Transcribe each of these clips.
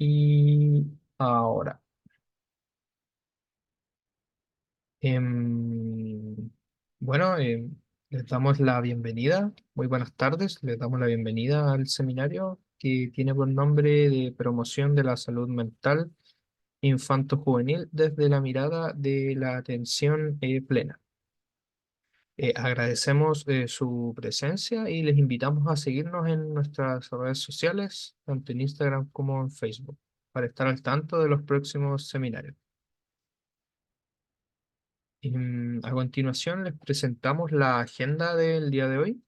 Y ahora, em, bueno, les damos la bienvenida. Muy buenas tardes. Les damos la bienvenida al seminario que tiene por nombre de Promoción de la Salud Mental Infanto-Juvenil desde la mirada de la atención plena. Agradecemos su presencia y les invitamos a seguirnos en nuestras redes sociales, tanto en Instagram como en Facebook, para estar al tanto de los próximos seminarios. A continuación les presentamos la agenda del día de hoy.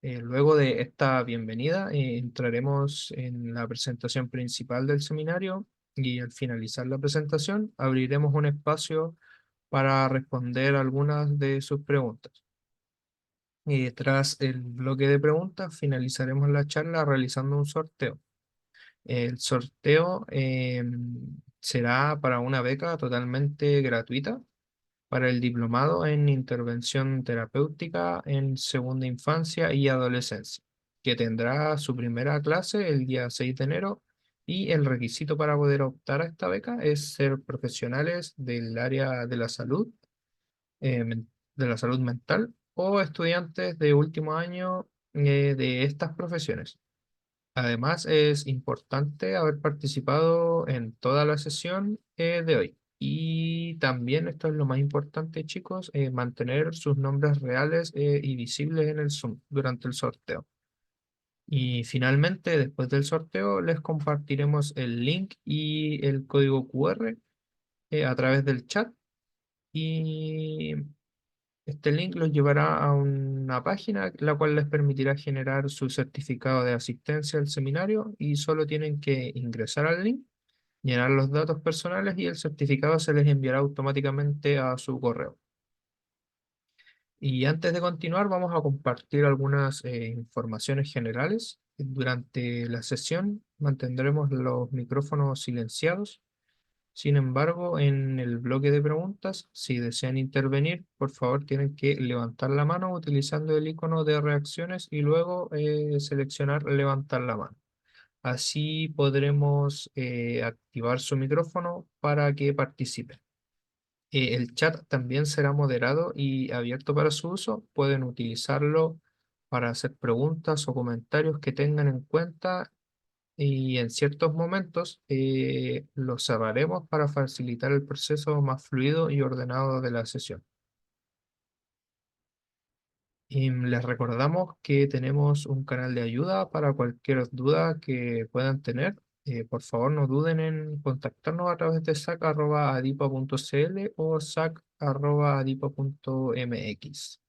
Luego de esta bienvenida, entraremos en la presentación principal del seminario y al finalizar la presentación abriremos un espacio para responder algunas de sus preguntas. Tras el bloque de preguntas, finalizaremos la charla realizando un sorteo. El sorteo será para una beca totalmente gratuita para el diplomado en intervención terapéutica en segunda infancia y adolescencia, que tendrá su primera clase el día 6 de enero y el requisito para poder optar a esta beca es ser profesionales del área de la salud mental o estudiantes de último año de estas profesiones. Además, es importante haber participado en toda la sesión de hoy. Y también, esto es lo más importante, chicos, mantener sus nombres reales y visibles en el Zoom durante el sorteo. Y finalmente, después del sorteo, les compartiremos el link y el código QR a través del chat. Y este link los llevará a una página la cual les permitirá generar su certificado de asistencia al seminario y solo tienen que ingresar al link, llenar los datos personales y el certificado se les enviará automáticamente a su correo. Y antes de continuar, vamos a compartir algunas informaciones generales. Durante la sesión mantendremos los micrófonos silenciados. Sin embargo, en el bloque de preguntas, si desean intervenir, por favor tienen que levantar la mano utilizando el icono de reacciones y luego seleccionar levantar la mano. Así podremos activar su micrófono para que participe. El chat también será moderado y abierto para su uso. Pueden utilizarlo para hacer preguntas o comentarios que tengan en cuenta y en ciertos momentos los cerraremos para facilitar el proceso más fluido y ordenado de la sesión. Y les recordamos que tenemos un canal de ayuda para cualquier duda que puedan tener. Por favor, no duden en contactarnos a través de sac@adipa.cl o sac@adipa.mx.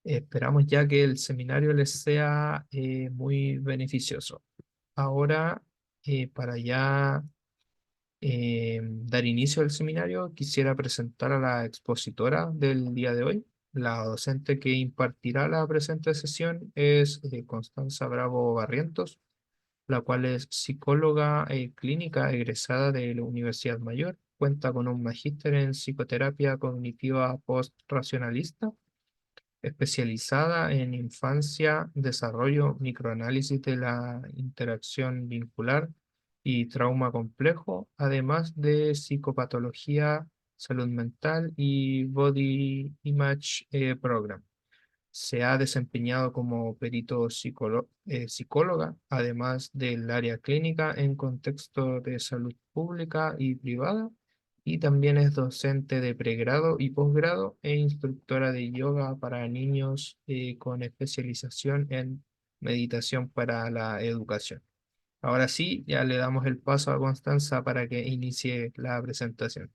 Esperamos ya que el seminario les sea muy beneficioso. Ahora, para ya dar inicio al seminario, quisiera presentar a la expositora del día de hoy. La docente que impartirá la presente sesión es Constanza Bravo Barrientos, la cual es psicóloga clínica egresada de la Universidad Mayor. Cuenta con un magíster en psicoterapia cognitiva post-racionalista, especializada en infancia, desarrollo, microanálisis de la interacción vincular y trauma complejo, además de psicopatología, salud mental y Body Image Program. Se ha desempeñado como perito psicóloga, además del área clínica en contexto de salud pública y privada, y también es docente de pregrado y posgrado e instructora de yoga para niños con especialización en meditación para la educación. Ahora sí, ya le damos el paso a Constanza para que inicie la presentación.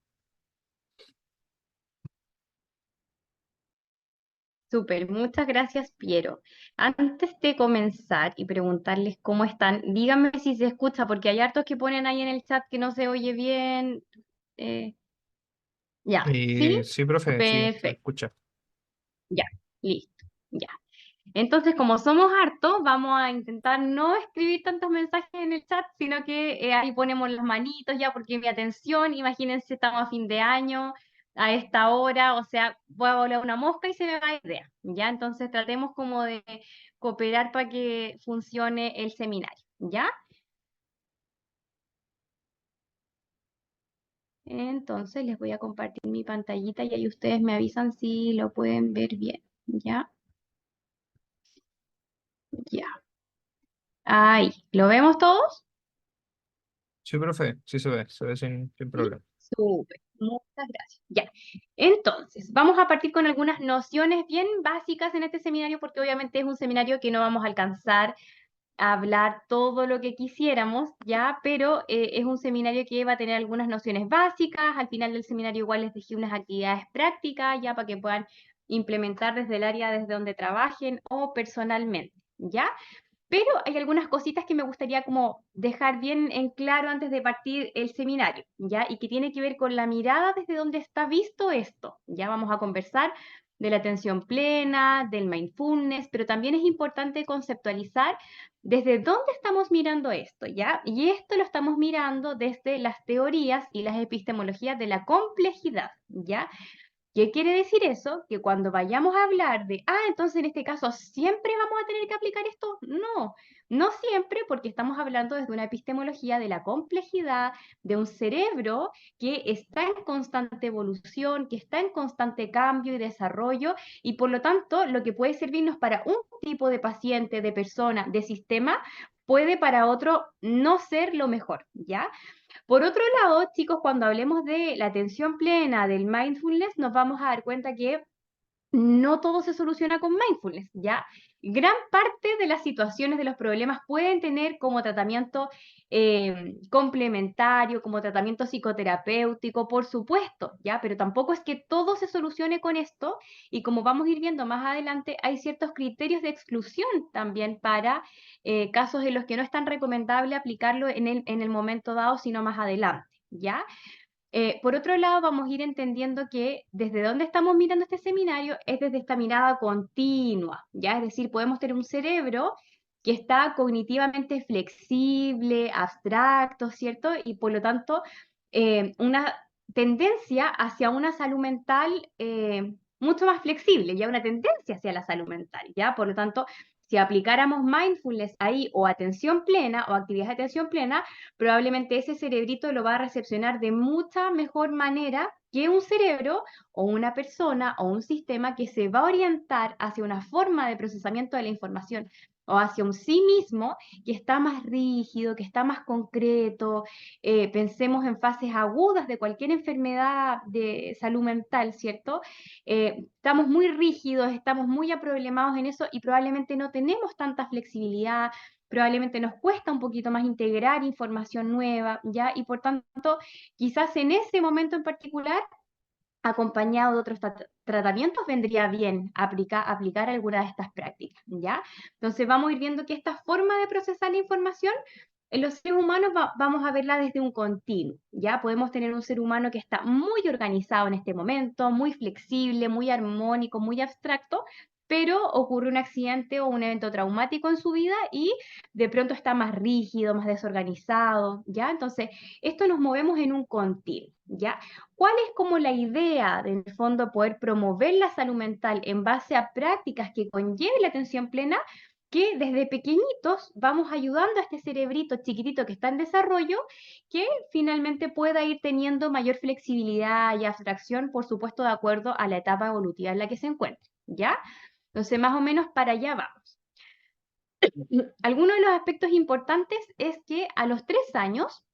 Súper, muchas gracias, Piero. Antes de comenzar y preguntarles cómo están, díganme si se escucha, porque hay hartos que ponen ahí en el chat que no se oye bien. Eh, ya, ¿sí? Sí, profe, sí, se Perfecto, escucha. ya, listo, ya. Entonces, como somos hartos, vamos a intentar no escribir tantos mensajes en el chat, sino que ahí ponemos las manitos ya, porque mi atención, imagínense, estamos a fin de año, a esta hora, o sea, voy a volar una mosca y se me va la idea, ¿ya? Entonces, tratemos como de cooperar para que funcione el seminario, ¿ya? Entonces les voy a compartir mi pantallita y ahí ustedes me avisan si lo pueden ver bien. ¿Ya? Ya. Ahí. ¿Lo vemos todos? Sí, profe, sí se ve sin Sí. problema. Súper. Muchas gracias. Ya. Entonces, vamos a partir con algunas nociones bien básicas en este seminario porque obviamente es un seminario que no vamos a alcanzar hablar todo lo que quisiéramos, ¿ya? Pero es un seminario que va a tener algunas nociones básicas. Al final del seminario igual les dejé unas actividades prácticas, ya para que puedan implementar desde el área desde donde trabajen o personalmente, ¿ya? Pero hay algunas cositas que me gustaría como dejar bien en claro antes de partir el seminario, ¿ya? Y que tiene que ver con la mirada desde donde está visto esto. Ya vamos a conversar de la atención plena, del mindfulness, pero también es importante conceptualizar desde dónde estamos mirando esto, ¿ya? Y esto lo estamos mirando desde las teorías y las epistemologías de la complejidad, ¿ya? ¿Qué quiere decir eso? Que cuando vayamos a hablar de, entonces en este caso siempre vamos a tener que aplicar esto. No, no siempre, porque estamos hablando desde una epistemología de la complejidad, de un cerebro que está en constante evolución, que está en constante cambio y desarrollo, y por lo tanto lo que puede servirnos para un tipo de paciente, de persona, de sistema, puede para otro no ser lo mejor, ¿ya? Por otro lado, chicos, cuando hablemos de la atención plena, del mindfulness, nos vamos a dar cuenta que no todo se soluciona con mindfulness, ¿ya? Gran parte de las situaciones de los problemas pueden tener como tratamiento complementario, como tratamiento psicoterapéutico, por supuesto, ¿ya? Pero tampoco es que todo se solucione con esto y como vamos a ir viendo más adelante, hay ciertos criterios de exclusión también para casos en los que no es tan recomendable aplicarlo en el momento dado, sino más adelante, ¿ya? Por otro lado, vamos a ir entendiendo que desde donde estamos mirando este seminario es desde esta mirada continua, ¿ya? Es decir, podemos tener un cerebro que está cognitivamente flexible, abstracto, ¿cierto? Y por lo tanto, una tendencia hacia una salud mental mucho más flexible, ya una tendencia hacia la salud mental, ¿ya? Por lo tanto, si aplicáramos mindfulness ahí o atención plena o actividades de atención plena, probablemente ese cerebrito lo va a recepcionar de mucha mejor manera que un cerebro o una persona o un sistema que se va a orientar hacia una forma de procesamiento de la información o hacia un sí mismo que está más rígido, que está más concreto. Pensemos en fases agudas de cualquier enfermedad de salud mental, ¿cierto? Estamos muy rígidos, estamos muy aproblemados en eso y probablemente no tenemos tanta flexibilidad, probablemente nos cuesta un poquito más integrar información nueva, ¿ya? Y por tanto, quizás en ese momento en particular, acompañado de otros tratamientos, vendría bien aplicar alguna de estas prácticas, ¿ya? Entonces vamos a ir viendo que esta forma de procesar la información en los seres humanos vamos a verla desde un continuo, ¿ya? Podemos tener un ser humano que está muy organizado en este momento, muy flexible, muy armónico, muy abstracto, pero ocurre un accidente o un evento traumático en su vida y de pronto está más rígido, más desorganizado, ¿ya? Entonces, esto nos movemos en un continuo, ¿ya? ¿Cuál es como la idea, de, en el fondo, poder promover la salud mental en base a prácticas que conlleven la atención plena? Que desde pequeñitos vamos ayudando a este cerebrito chiquitito que está en desarrollo, que finalmente pueda ir teniendo mayor flexibilidad y abstracción, por supuesto, de acuerdo a la etapa evolutiva en la que se encuentre, ¿ya? Entonces, más o menos para allá vamos. Algunos de los aspectos importantes es que a los 3 años,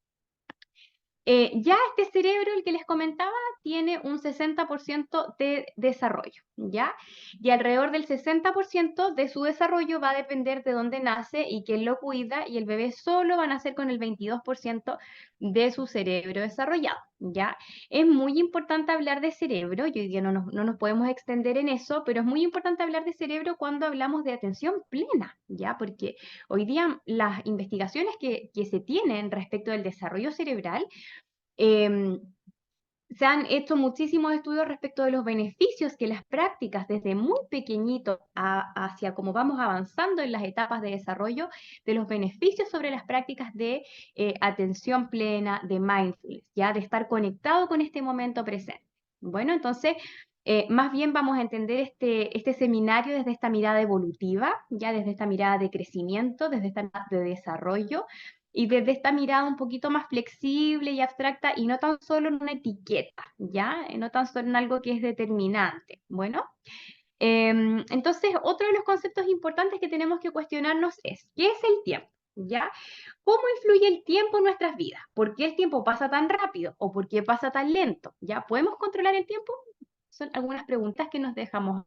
ya este cerebro, el que les comentaba, tiene un 60% de desarrollo, ¿ya? Y alrededor del 60% de su desarrollo va a depender de dónde nace y quién lo cuida, y el bebé solo va a nacer con el 22% de su cerebro desarrollado, ¿ya? Es muy importante hablar de cerebro, y hoy día no nos podemos extender en eso, pero es muy importante hablar de cerebro cuando hablamos de atención plena, ¿ya? Porque hoy día las investigaciones que se tienen respecto del desarrollo cerebral, eh, se han hecho muchísimos estudios respecto de los beneficios que las prácticas desde muy pequeñito hacia cómo vamos avanzando en las etapas de desarrollo, de los beneficios sobre las prácticas de atención plena, de mindfulness, ya de estar conectado con este momento presente. Bueno, entonces, más bien vamos a entender este seminario desde esta mirada evolutiva, ya desde esta mirada de crecimiento, desde esta mirada de desarrollo, y desde esta mirada un poquito más flexible y abstracta y no tan solo en una etiqueta, ¿ya? No tan solo en algo que es determinante. Bueno, entonces otro de los conceptos importantes que tenemos que cuestionarnos es, ¿qué es el tiempo? ¿Ya? ¿Cómo influye el tiempo en nuestras vidas? ¿Por qué el tiempo pasa tan rápido o por qué pasa tan lento? ¿Ya? ¿Podemos controlar el tiempo? Son algunas preguntas que nos dejamos.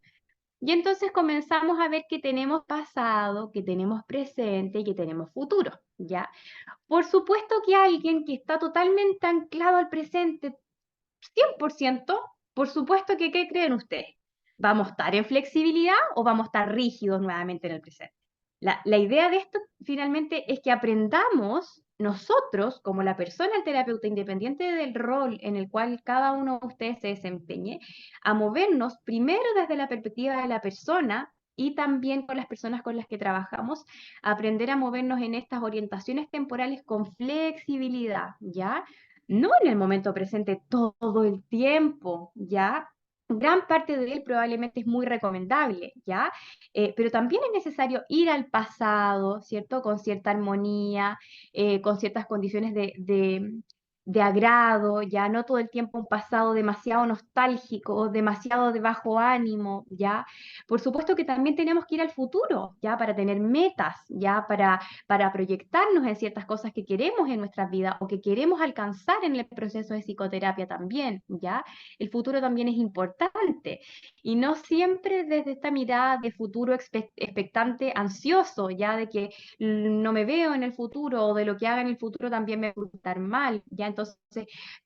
Y entonces comenzamos a ver que tenemos pasado, que tenemos presente y que tenemos futuro, ¿ya? Por supuesto que alguien que está totalmente anclado al presente, 100%, por supuesto que, ¿qué creen ustedes? ¿Vamos a estar en flexibilidad o vamos a estar rígidos nuevamente en el presente? La idea de esto finalmente es que aprendamos nosotros, como la persona, el terapeuta, independiente del rol en el cual cada uno de ustedes se desempeñe, a movernos primero desde la perspectiva de la persona y también con las personas con las que trabajamos, aprender a movernos en estas orientaciones temporales con flexibilidad, ¿ya? No en el momento presente todo el tiempo, ¿ya? Gran parte de él probablemente es muy recomendable, ¿ya? Pero también es necesario ir al pasado, ¿cierto? Con cierta armonía, con ciertas condiciones de agrado, ya no todo el tiempo un pasado demasiado nostálgico, demasiado de bajo ánimo, ¿ya? Por supuesto que también tenemos que ir al futuro, ¿ya? Para tener metas, ¿ya? Para proyectarnos en ciertas cosas que queremos en nuestras vidas o que queremos alcanzar en el proceso de psicoterapia también, ¿ya? El futuro también es importante y no siempre desde esta mirada de futuro expectante, ansioso, ya de que no me veo en el futuro o de lo que haga en el futuro también me va a estar mal, ya entonces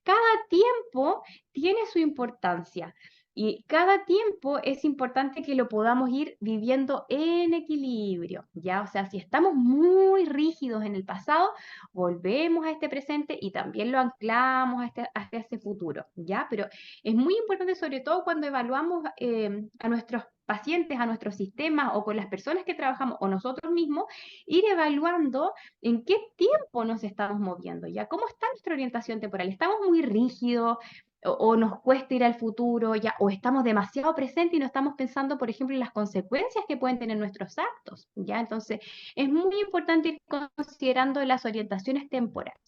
cada tiempo tiene su importancia. Y cada tiempo es importante que lo podamos ir viviendo en equilibrio, ¿ya? O sea, si estamos muy rígidos en el pasado, volvemos a este presente y también lo anclamos a este futuro, ¿ya? Pero es muy importante, sobre todo cuando evaluamos a nuestros pacientes, a nuestros sistemas o con las personas que trabajamos o nosotros mismos, ir evaluando en qué tiempo nos estamos moviendo, ¿ya? ¿Cómo está nuestra orientación temporal? ¿Estamos muy rígidos? O nos cuesta ir al futuro, ya, o estamos demasiado presentes y no estamos pensando, por ejemplo, en las consecuencias que pueden tener nuestros actos, ¿ya? Entonces, es muy importante ir considerando las orientaciones temporales.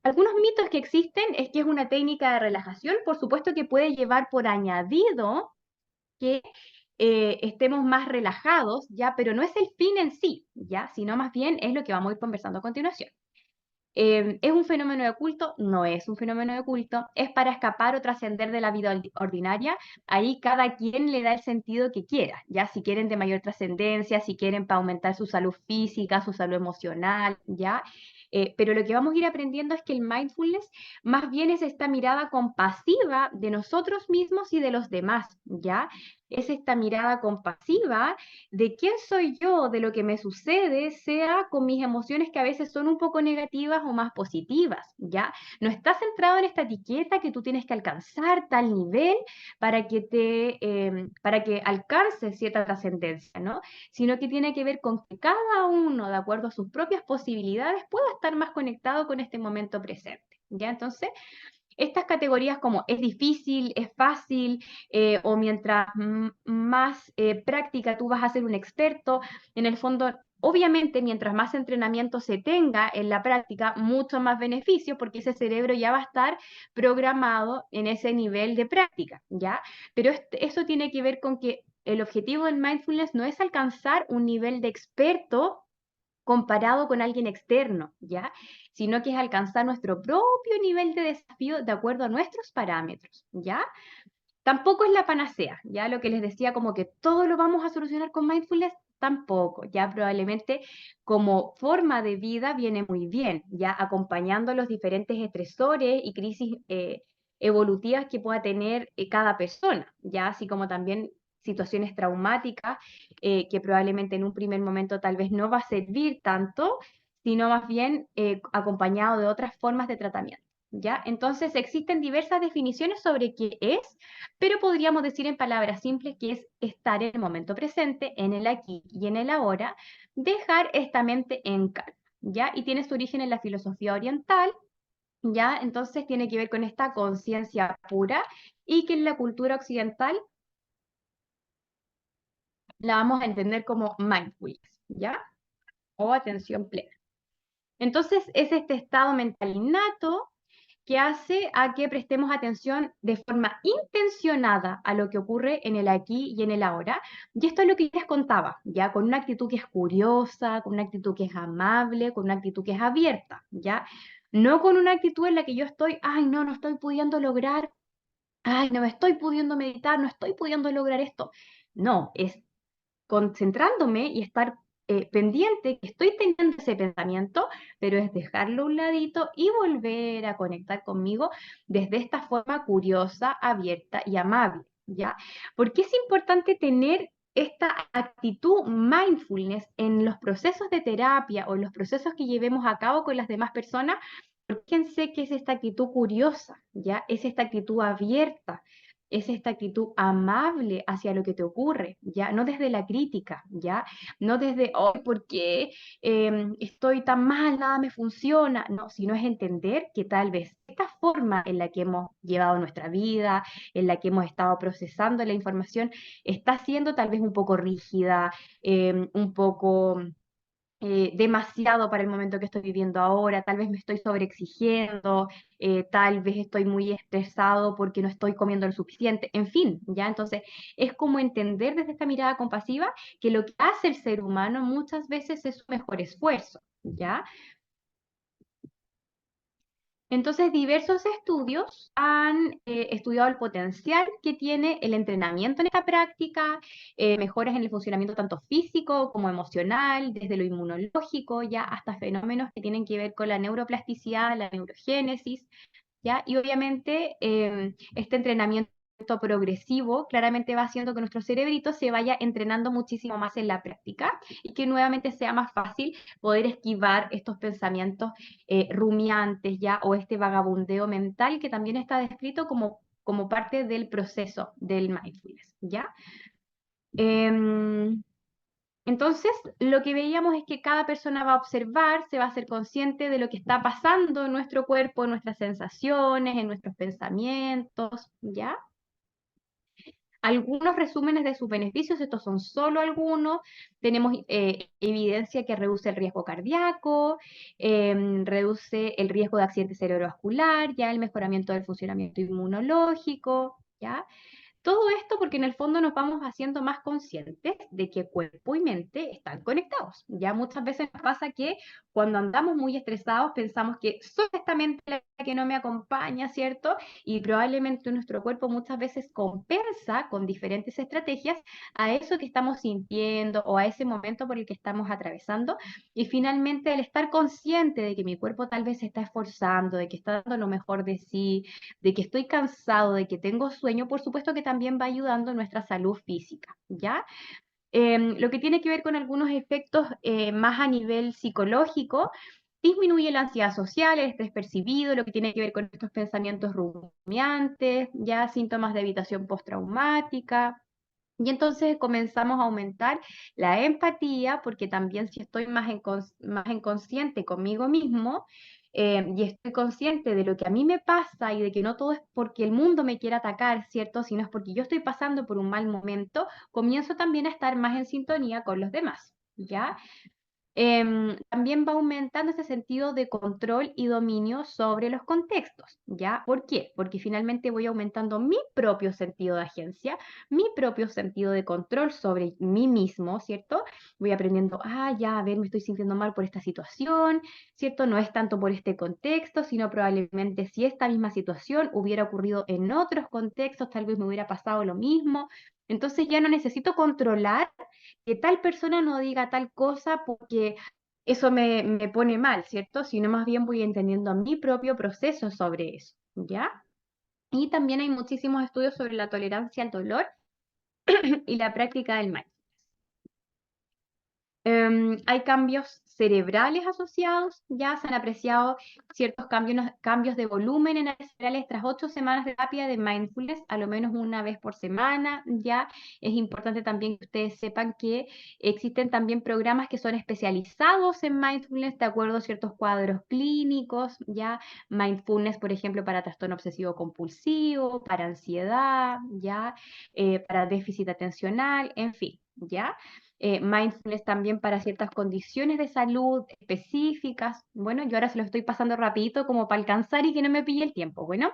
Algunos mitos que existen es que es una técnica de relajación, por supuesto que puede llevar por añadido que estemos más relajados, ¿ya? Pero no es el fin en sí, ¿ya? Sino más bien es lo que vamos a ir conversando a continuación. ¿Es un fenómeno de culto? No es un fenómeno de culto. ¿Es para escapar o trascender de la vida ordinaria? Ahí cada quien le da el sentido que quiera, ¿ya? Si quieren de mayor trascendencia, si quieren para aumentar su salud física, su salud emocional, ¿ya? Pero lo que vamos a ir aprendiendo es que el mindfulness más bien es esta mirada compasiva de nosotros mismos y de los demás, ¿ya? Es esta mirada compasiva de quién soy yo, de lo que me sucede, sea con mis emociones que a veces son un poco negativas o más positivas, ¿ya? No está centrado en esta etiqueta que tú tienes que alcanzar tal nivel para que alcances cierta trascendencia, ¿no? Sino que tiene que ver con que cada uno, de acuerdo a sus propias posibilidades, pueda estar más conectado con este momento presente, ¿ya? Entonces, estas categorías como es difícil, es fácil, o mientras más práctica tú vas a ser un experto, en el fondo, obviamente, mientras más entrenamiento se tenga en la práctica, mucho más beneficio, porque ese cerebro ya va a estar programado en ese nivel de práctica, ¿ya? Pero eso tiene que ver con que el objetivo del mindfulness no es alcanzar un nivel de experto comparado con alguien externo, ¿ya? Sino que es alcanzar nuestro propio nivel de desafío de acuerdo a nuestros parámetros, ¿ya? Tampoco es la panacea, ¿ya? Lo que les decía, como que todo lo vamos a solucionar con mindfulness, tampoco, ya probablemente como forma de vida viene muy bien, ya acompañando los diferentes estresores y crisis evolutivas que pueda tener cada persona, ya así como también situaciones traumáticas que probablemente en un primer momento tal vez no va a servir tanto, sino más bien acompañado de otras formas de tratamiento. ¿Ya? Entonces existen diversas definiciones sobre qué es, pero podríamos decir en palabras simples que es estar en el momento presente, en el aquí y en el ahora, dejar esta mente en calma, ¿ya? Y tiene su origen en la filosofía oriental, ¿ya? Entonces tiene que ver con esta conciencia pura y que en la cultura occidental la vamos a entender como mindfulness, ¿ya? O atención plena. Entonces es este estado mental innato que hace a que prestemos atención de forma intencionada a lo que ocurre en el aquí y en el ahora. Y esto es lo que les contaba, ya con una actitud que es curiosa, con una actitud que es amable, con una actitud que es abierta, ya. No con una actitud en la que yo estoy, ay, no, no estoy pudiendo lograr, ay, no me estoy pudiendo meditar, no estoy pudiendo lograr esto. No, es concentrándome y estar pendiente que estoy teniendo ese pensamiento, pero es dejarlo a un ladito y volver a conectar conmigo desde esta forma curiosa, abierta y amable, ¿ya? Porque es importante tener esta actitud mindfulness en los procesos de terapia o en los procesos que llevemos a cabo con las demás personas. Fíjense que es esta actitud curiosa, ¿ya? Es esta actitud abierta, es esta actitud amable hacia lo que te ocurre, ¿ya? No desde la crítica, ¿ya? No desde, oh, ¿por qué estoy tan mal, nada me funciona? No, sino es entender que tal vez esta forma en la que hemos llevado nuestra vida, en la que hemos estado procesando la información, está siendo tal vez un poco rígida, un poco demasiado para el momento que estoy viviendo ahora, tal vez me estoy sobreexigiendo, tal vez estoy muy estresado porque no estoy comiendo lo suficiente, en fin, ¿ya? Entonces, es como entender desde esta mirada compasiva que lo que hace el ser humano muchas veces es su mejor esfuerzo, ¿ya? Entonces, diversos estudios han estudiado el potencial que tiene el entrenamiento en esta práctica, mejoras en el funcionamiento tanto físico como emocional, desde lo inmunológico ya hasta fenómenos que tienen que ver con la neuroplasticidad, la neurogénesis, ¿ya? Y obviamente este entrenamiento progresivo claramente va haciendo que nuestro cerebrito se vaya entrenando muchísimo más en la práctica y que nuevamente sea más fácil poder esquivar estos pensamientos rumiantes ya o este vagabundeo mental que también está descrito como parte del proceso del mindfulness, ¿ya? Em, entonces, lo que veíamos es que cada persona va a observar, se va a hacer consciente de lo que está pasando en nuestro cuerpo, en nuestras sensaciones, en nuestros pensamientos, ¿ya? Algunos resúmenes de sus beneficios, estos son solo algunos. Tenemos evidencia que reduce el riesgo cardíaco, reduce el riesgo de accidente cerebrovascular, ya el mejoramiento del funcionamiento inmunológico, ¿ya? Todo esto porque en el fondo nos vamos haciendo más conscientes de que cuerpo y mente están conectados. Ya muchas veces nos pasa que cuando andamos muy estresados pensamos que solo esta mente la que no me acompaña, ¿cierto? Y probablemente nuestro cuerpo muchas veces compensa con diferentes estrategias a eso que estamos sintiendo o a ese momento por el que estamos atravesando. Y finalmente el estar consciente de que mi cuerpo tal vez se está esforzando, de que está dando lo mejor de sí, de que estoy cansado, de que tengo sueño, por supuesto que también va ayudando en nuestra salud física, ¿ya? Lo que tiene que ver con algunos efectos más a nivel psicológico, disminuye la ansiedad social, el estrés percibido, lo que tiene que ver con estos pensamientos rumiantes, ya síntomas de evitación postraumática. Y entonces comenzamos a aumentar la empatía, porque también si estoy más en consciente conmigo mismo, y estoy consciente de lo que a mí me pasa y de que no todo es porque el mundo me quiera atacar, ¿cierto? Sino es porque yo estoy pasando por un mal momento, comienzo también a estar más en sintonía con los demás, ¿ya? También va aumentando ese sentido de control y dominio sobre los contextos, ¿ya? ¿Por qué? Porque finalmente voy aumentando mi propio sentido de agencia, mi propio sentido de control sobre mí mismo, ¿cierto? Voy aprendiendo, ah, ya, a ver, me estoy sintiendo mal por esta situación, ¿cierto? No es tanto por este contexto, sino probablemente si esta misma situación hubiera ocurrido en otros contextos, tal vez me hubiera pasado lo mismo. Entonces ya no necesito controlar que tal persona no diga tal cosa porque eso me pone mal, ¿cierto? Sino más bien voy entendiendo mi propio proceso sobre eso, ¿ya? Y también hay muchísimos estudios sobre la tolerancia al dolor y la práctica del mindfulness. Hay cambios cerebrales asociados, ya se han apreciado ciertos cambios de volumen en áreas cerebrales tras 8 semanas de terapia de mindfulness, a lo menos una vez por semana, ya es importante también que ustedes sepan que existen también programas que son especializados en mindfulness de acuerdo a ciertos cuadros clínicos, ya mindfulness, por ejemplo, para trastorno obsesivo compulsivo, para ansiedad, ya para déficit atencional, en fin, ya. mindfulness también para ciertas condiciones de salud específicas. Bueno, yo ahora se lo estoy pasando rapidito como para alcanzar y que no me pille el tiempo. Bueno,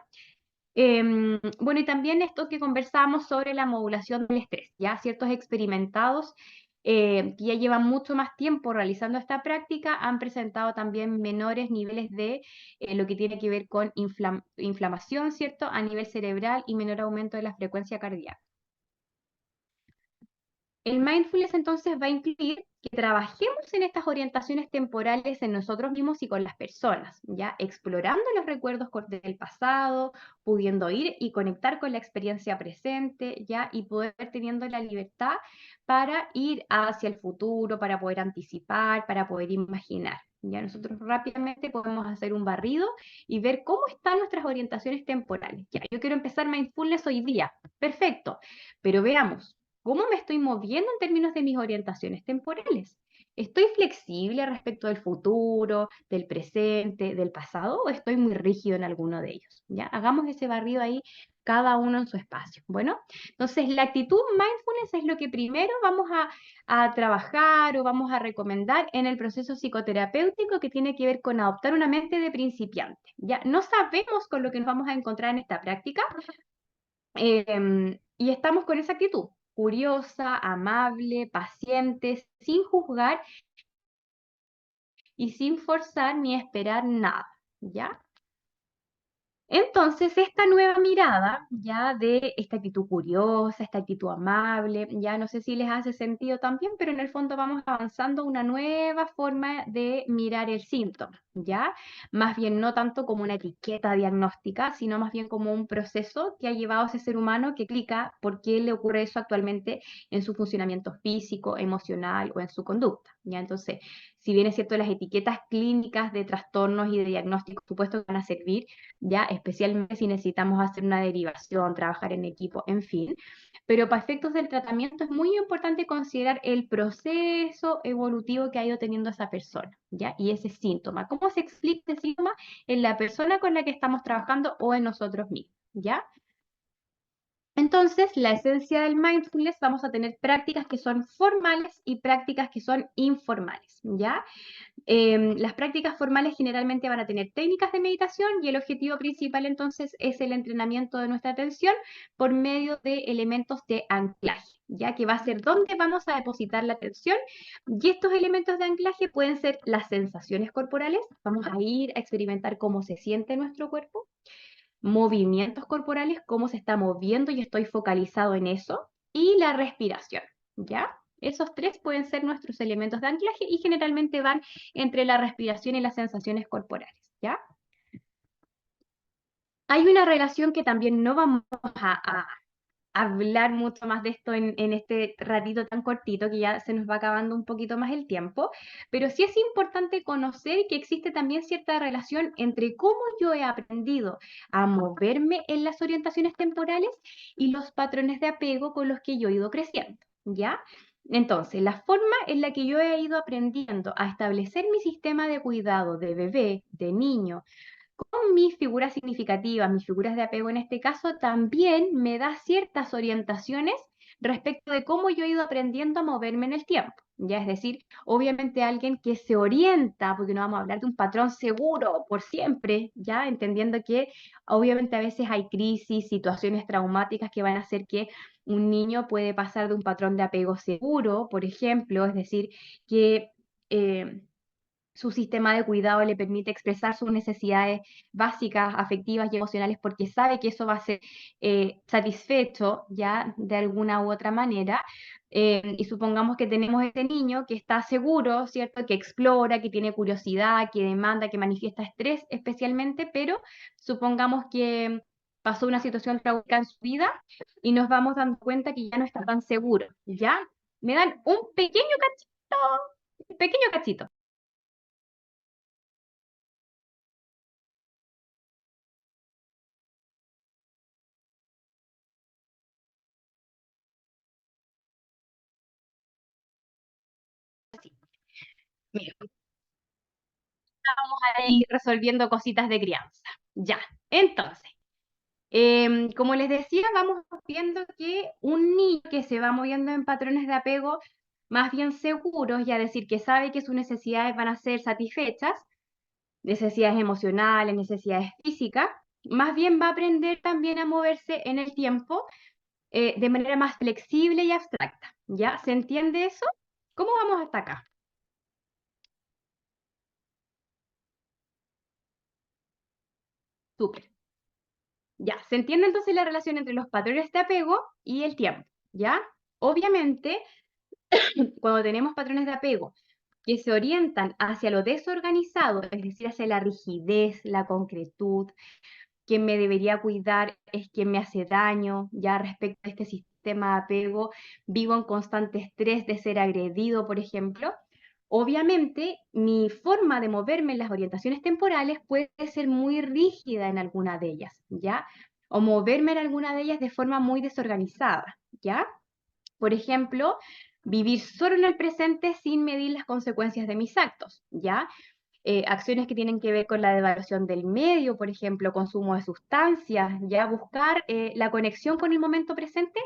y también esto que conversamos sobre la modulación del estrés, ya ciertos experimentados que ya llevan mucho más tiempo realizando esta práctica han presentado también menores niveles de lo que tiene que ver con inflamación, ¿cierto? A nivel cerebral y menor aumento de la frecuencia cardíaca. El mindfulness entonces va a incluir que trabajemos en estas orientaciones temporales en nosotros mismos y con las personas, ya explorando los recuerdos del pasado, pudiendo ir y conectar con la experiencia presente, ya y poder teniendo la libertad para ir hacia el futuro, para poder anticipar, para poder imaginar. Ya nosotros rápidamente podemos hacer un barrido y ver cómo están nuestras orientaciones temporales. Ya, yo quiero empezar mindfulness hoy día. Perfecto, pero veamos. ¿Cómo me estoy moviendo en términos de mis orientaciones temporales? ¿Estoy flexible respecto del futuro, del presente, del pasado o estoy muy rígido en alguno de ellos? ¿Ya? Hagamos ese barrido ahí, cada uno en su espacio. Bueno, entonces la actitud mindfulness es lo que primero vamos a trabajar o vamos a recomendar en el proceso psicoterapéutico que tiene que ver con adoptar una mente de principiante. Ya no sabemos con lo que nos vamos a encontrar en esta práctica, y estamos con esa actitud, curiosa, amable, paciente, sin juzgar y sin forzar ni esperar nada, ¿ya? Entonces, esta nueva mirada, ya de esta actitud curiosa, esta actitud amable, ya no sé si les hace sentido también, pero en el fondo vamos avanzando una nueva forma de mirar el síntoma, ¿ya? Más bien no tanto como una etiqueta diagnóstica, sino más bien como un proceso que ha llevado a ese ser humano que explica por qué le ocurre eso actualmente en su funcionamiento físico, emocional o en su conducta, ¿ya? Entonces, si bien es cierto, las etiquetas clínicas de trastornos y de diagnósticos, por supuesto, que van a servir, ya especialmente si necesitamos hacer una derivación, trabajar en equipo, en fin. Pero para efectos del tratamiento es muy importante considerar el proceso evolutivo que ha ido teniendo esa persona, ¿ya? Y ese síntoma. ¿Cómo se explica ese síntoma en la persona con la que estamos trabajando o en nosotros mismos, ¿ya? Entonces, la esencia del mindfulness, vamos a tener prácticas que son formales y prácticas que son informales, ¿ya? Las prácticas formales generalmente van a tener técnicas de meditación y el objetivo principal entonces es el entrenamiento de nuestra atención por medio de elementos de anclaje, ya que va a ser donde vamos a depositar la atención, y estos elementos de anclaje pueden ser las sensaciones corporales, vamos a ir a experimentar cómo se siente nuestro cuerpo, movimientos corporales, cómo se está moviendo y estoy focalizado en eso, y la respiración, ¿ya? Esos tres pueden ser nuestros elementos de anclaje y generalmente van entre la respiración y las sensaciones corporales, ¿ya? Hay una relación que también no vamos a hablar mucho más de esto en este ratito tan cortito que ya se nos va acabando un poquito más el tiempo, pero sí es importante conocer que existe también cierta relación entre cómo yo he aprendido a moverme en las orientaciones temporales y los patrones de apego con los que yo he ido creciendo, ¿ya? Entonces, la forma en la que yo he ido aprendiendo a establecer mi sistema de cuidado de bebé, de niño, con mis figuras significativas, mis figuras de apego en este caso, también me da ciertas orientaciones respecto de cómo yo he ido aprendiendo a moverme en el tiempo. Ya es decir, obviamente alguien que se orienta, porque no vamos a hablar de un patrón seguro por siempre, ya entendiendo que obviamente a veces hay crisis, situaciones traumáticas que van a hacer que un niño puede pasar de un patrón de apego seguro, por ejemplo, es decir, que su sistema de cuidado le permite expresar sus necesidades básicas, afectivas y emocionales porque sabe que eso va a ser satisfecho ya de alguna u otra manera. Y supongamos que tenemos este niño que está seguro, ¿cierto? Que explora, que tiene curiosidad, que demanda, que manifiesta estrés especialmente, pero supongamos que pasó una situación traumática en su vida y nos vamos dando cuenta que ya no está tan seguro, ¿ya? Me dan un pequeño cachito. Mira, vamos a ir resolviendo cositas de crianza. Ya, entonces, como les decía, vamos viendo que un niño que se va moviendo en patrones de apego más bien seguros, ya decir que sabe que sus necesidades van a ser satisfechas, necesidades emocionales, necesidades físicas, más bien va a aprender también a moverse en el tiempo de manera más flexible y abstracta. ¿Ya? ¿Se entiende eso? ¿Cómo vamos hasta acá? Súper. Ya, se entiende entonces la relación entre los patrones de apego y el tiempo, ¿ya? Obviamente, cuando tenemos patrones de apego que se orientan hacia lo desorganizado, es decir, hacia la rigidez, la concretud, quien me debería cuidar es quien me hace daño, ya respecto a este sistema de apego, vivo en constante estrés de ser agredido, por ejemplo. Obviamente, mi forma de moverme en las orientaciones temporales puede ser muy rígida en alguna de ellas, ¿ya? O moverme en alguna de ellas de forma muy desorganizada, ¿ya? Por ejemplo, vivir solo en el presente sin medir las consecuencias de mis actos, ¿ya? Acciones que tienen que ver con la devaluación del medio, por ejemplo, consumo de sustancias, ya buscar la conexión con el momento presente,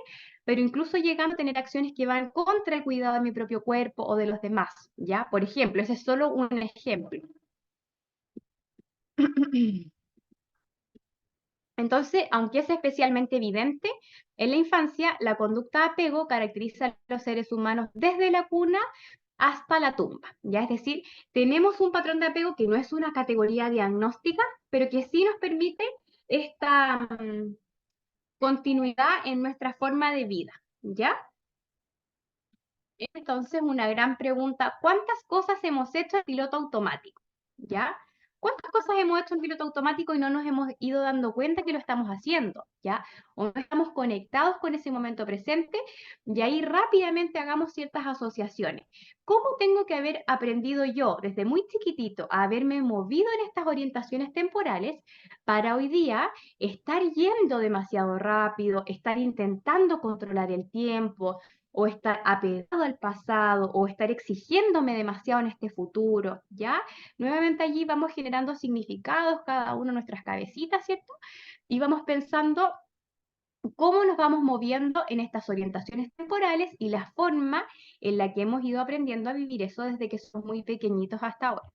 pero incluso llegando a tener acciones que van contra el cuidado de mi propio cuerpo o de los demás, ya, por ejemplo, ese es solo un ejemplo. Entonces, aunque es especialmente evidente, en la infancia la conducta de apego caracteriza a los seres humanos desde la cuna hasta la tumba, ¿ya? Es decir, tenemos un patrón de apego que no es una categoría diagnóstica, pero que sí nos permite esta continuidad en nuestra forma de vida, ¿ya? Entonces, una gran pregunta, ¿cuántas cosas hemos hecho en piloto automático? ¿Ya? ¿Cuántas cosas hemos hecho en piloto automático y no nos hemos ido dando cuenta que lo estamos haciendo? ¿Ya? O no estamos conectados con ese momento presente y ahí rápidamente hagamos ciertas asociaciones. ¿Cómo tengo que haber aprendido yo desde muy chiquitito a haberme movido en estas orientaciones temporales para hoy día estar yendo demasiado rápido, estar intentando controlar el tiempo, o estar apegado al pasado, o estar exigiéndome demasiado en este futuro, ¿ya? Nuevamente allí vamos generando significados, cada uno en nuestras cabecitas, ¿cierto? Y vamos pensando cómo nos vamos moviendo en estas orientaciones temporales y la forma en la que hemos ido aprendiendo a vivir eso desde que somos muy pequeñitos hasta ahora.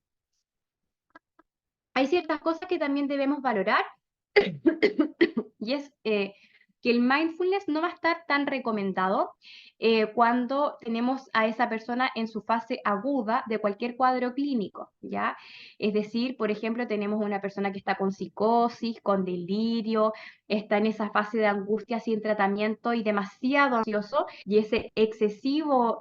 Hay ciertas cosas que también debemos valorar y es que el mindfulness no va a estar tan recomendado cuando tenemos a esa persona en su fase aguda de cualquier cuadro clínico, ¿ya? Es decir, por ejemplo, tenemos una persona que está con psicosis, con delirio, está en esa fase de angustia sin tratamiento y demasiado ansioso, y ese excesivo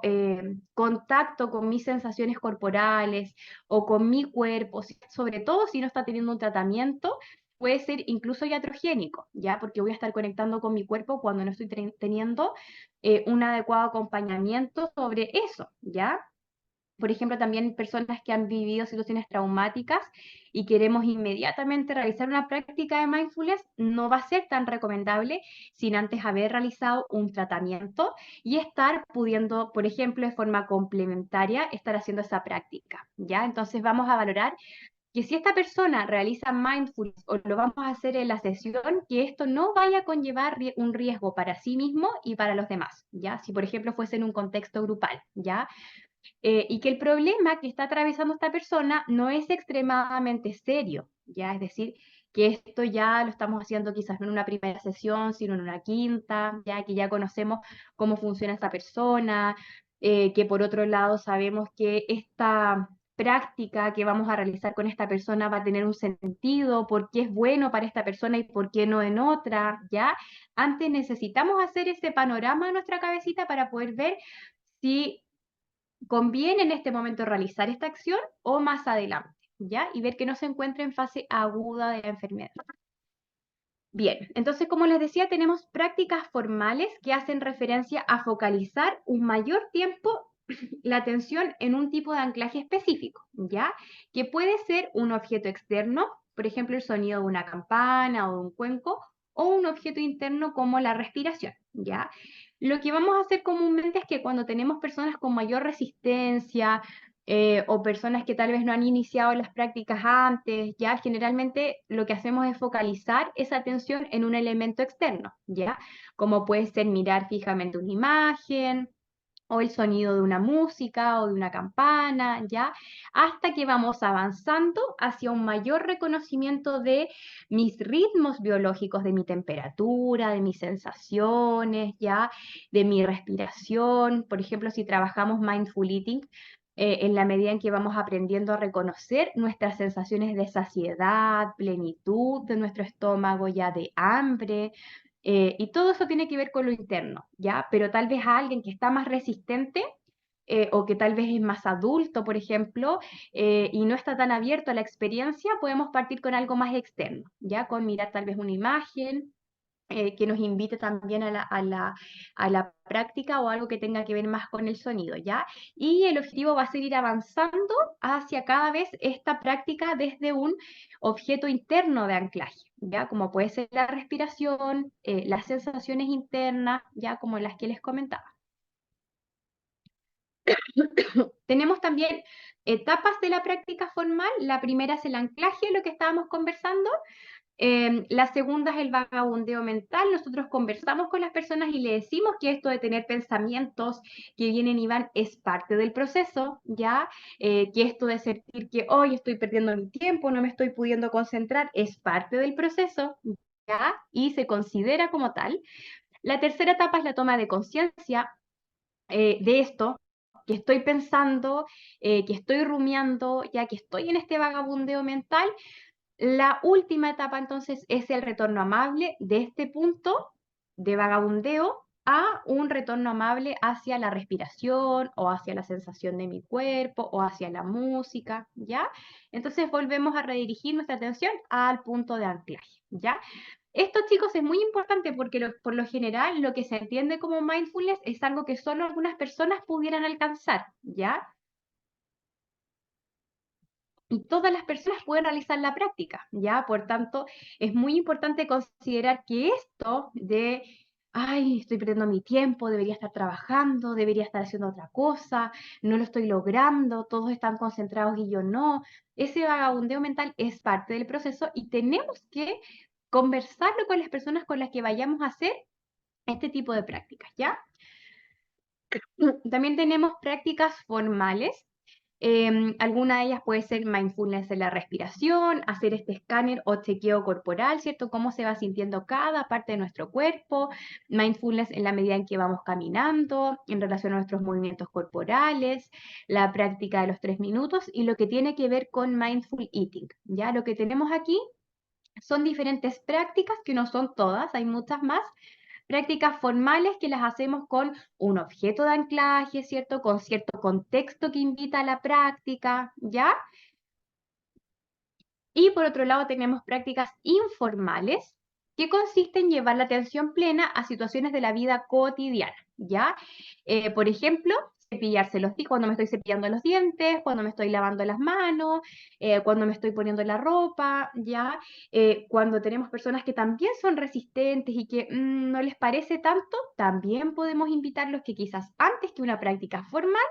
contacto con mis sensaciones corporales o con mi cuerpo, sobre todo si no está teniendo un tratamiento, puede ser incluso iatrogénico, ¿ya? Porque voy a estar conectando con mi cuerpo cuando no estoy teniendo un adecuado acompañamiento sobre eso, ¿ya? Por ejemplo, también personas que han vivido situaciones traumáticas y queremos inmediatamente realizar una práctica de mindfulness, no va a ser tan recomendable sin antes haber realizado un tratamiento y estar pudiendo, por ejemplo, de forma complementaria, estar haciendo esa práctica, ¿ya? Entonces vamos a valorar que si esta persona realiza mindfulness o lo vamos a hacer en la sesión, que esto no vaya a conllevar un riesgo para sí mismo y para los demás, ¿ya? Si, por ejemplo, fuese en un contexto grupal, ¿ya? Y que el problema que está atravesando esta persona no es extremadamente serio, ¿ya? Es decir, que esto ya lo estamos haciendo quizás no en una primera sesión, sino en una quinta, ya que ya conocemos cómo funciona esta persona, que por otro lado sabemos que esta práctica que vamos a realizar con esta persona va a tener un sentido, por qué es bueno para esta persona y por qué no en otra, ¿ya? Antes necesitamos hacer ese panorama en nuestra cabecita para poder ver si conviene en este momento realizar esta acción o más adelante, ¿ya? Y ver que no se encuentra en fase aguda de la enfermedad. Bien, entonces como les decía, tenemos prácticas formales que hacen referencia a focalizar un mayor tiempo la atención en un tipo de anclaje específico, ¿ya? Que puede ser un objeto externo, por ejemplo, el sonido de una campana o de un cuenco, o un objeto interno como la respiración, ¿ya? Lo que vamos a hacer comúnmente es que cuando tenemos personas con mayor resistencia, o personas que tal vez no han iniciado las prácticas antes, ya generalmente lo que hacemos es focalizar esa atención en un elemento externo, ya, como puede ser mirar fijamente una imagen, o el sonido de una música o de una campana, ¿ya? Hasta que vamos avanzando hacia un mayor reconocimiento de mis ritmos biológicos, de mi temperatura, de mis sensaciones, ¿ya? De mi respiración. Por ejemplo, si trabajamos mindful eating, en la medida en que vamos aprendiendo a reconocer nuestras sensaciones de saciedad, plenitud de nuestro estómago, ya de hambre, y todo eso tiene que ver con lo interno, ¿ya? Pero tal vez a alguien que está más resistente o que tal vez es más adulto, por ejemplo, y no está tan abierto a la experiencia, podemos partir con algo más externo, ¿ya? Con mirar tal vez una imagen que nos invite también a la práctica o algo que tenga que ver más con el sonido, ¿ya? Y el objetivo va a ser ir avanzando hacia cada vez esta práctica desde un objeto interno de anclaje, ¿ya? Como puede ser la respiración, las sensaciones internas, ¿ya? Como las que les comentaba. Tenemos también etapas de la práctica formal. La primera es el anclaje, lo que estábamos conversando. La segunda es el vagabundeo mental. Nosotros conversamos con las personas y le decimos que esto de tener pensamientos que vienen y van es parte del proceso, ¿ya? Que esto de sentir que hoy estoy perdiendo mi tiempo, no me estoy pudiendo concentrar, es parte del proceso, ¿ya? Y se considera como tal. La tercera etapa es la toma de conciencia de esto, que estoy pensando, que estoy rumiando, ya que estoy en este vagabundeo mental. La última etapa entonces es el retorno amable de este punto de vagabundeo a un retorno amable hacia la respiración o hacia la sensación de mi cuerpo o hacia la música, ¿ya? Entonces volvemos a redirigir nuestra atención al punto de anclaje, ¿ya? Esto, chicos, es muy importante porque por lo general lo que se entiende como mindfulness es algo que solo algunas personas pudieran alcanzar, ¿ya? Y todas las personas pueden realizar la práctica, ¿ya? Por tanto, es muy importante considerar que esto de, ay, estoy perdiendo mi tiempo, debería estar trabajando, debería estar haciendo otra cosa, no lo estoy logrando, todos están concentrados y yo no, ese vagabundeo mental es parte del proceso y tenemos que conversarlo con las personas con las que vayamos a hacer este tipo de prácticas, ¿ya? También tenemos prácticas formales. Alguna de ellas puede ser mindfulness en la respiración, hacer este escáner o chequeo corporal, ¿cierto? Cómo se va sintiendo cada parte de nuestro cuerpo, mindfulness en la medida en que vamos caminando, en relación a nuestros movimientos corporales, la práctica de los 3 minutos y lo que tiene que ver con mindful eating, ¿ya? Lo que tenemos aquí son diferentes prácticas que no son todas, hay muchas más, prácticas formales que las hacemos con un objeto de anclaje, ¿cierto? Con cierto contexto que invita a la práctica, ¿ya? Y por otro lado tenemos prácticas informales que consisten en llevar la atención plena a situaciones de la vida cotidiana, ¿ya? Por ejemplo, cepillarse los dientes, cuando me estoy cepillando los dientes, cuando me estoy lavando las manos, cuando me estoy poniendo la ropa, ¿ya? Cuando tenemos personas que también son resistentes y que no les parece tanto, también podemos invitarlos que quizás antes que una práctica formal,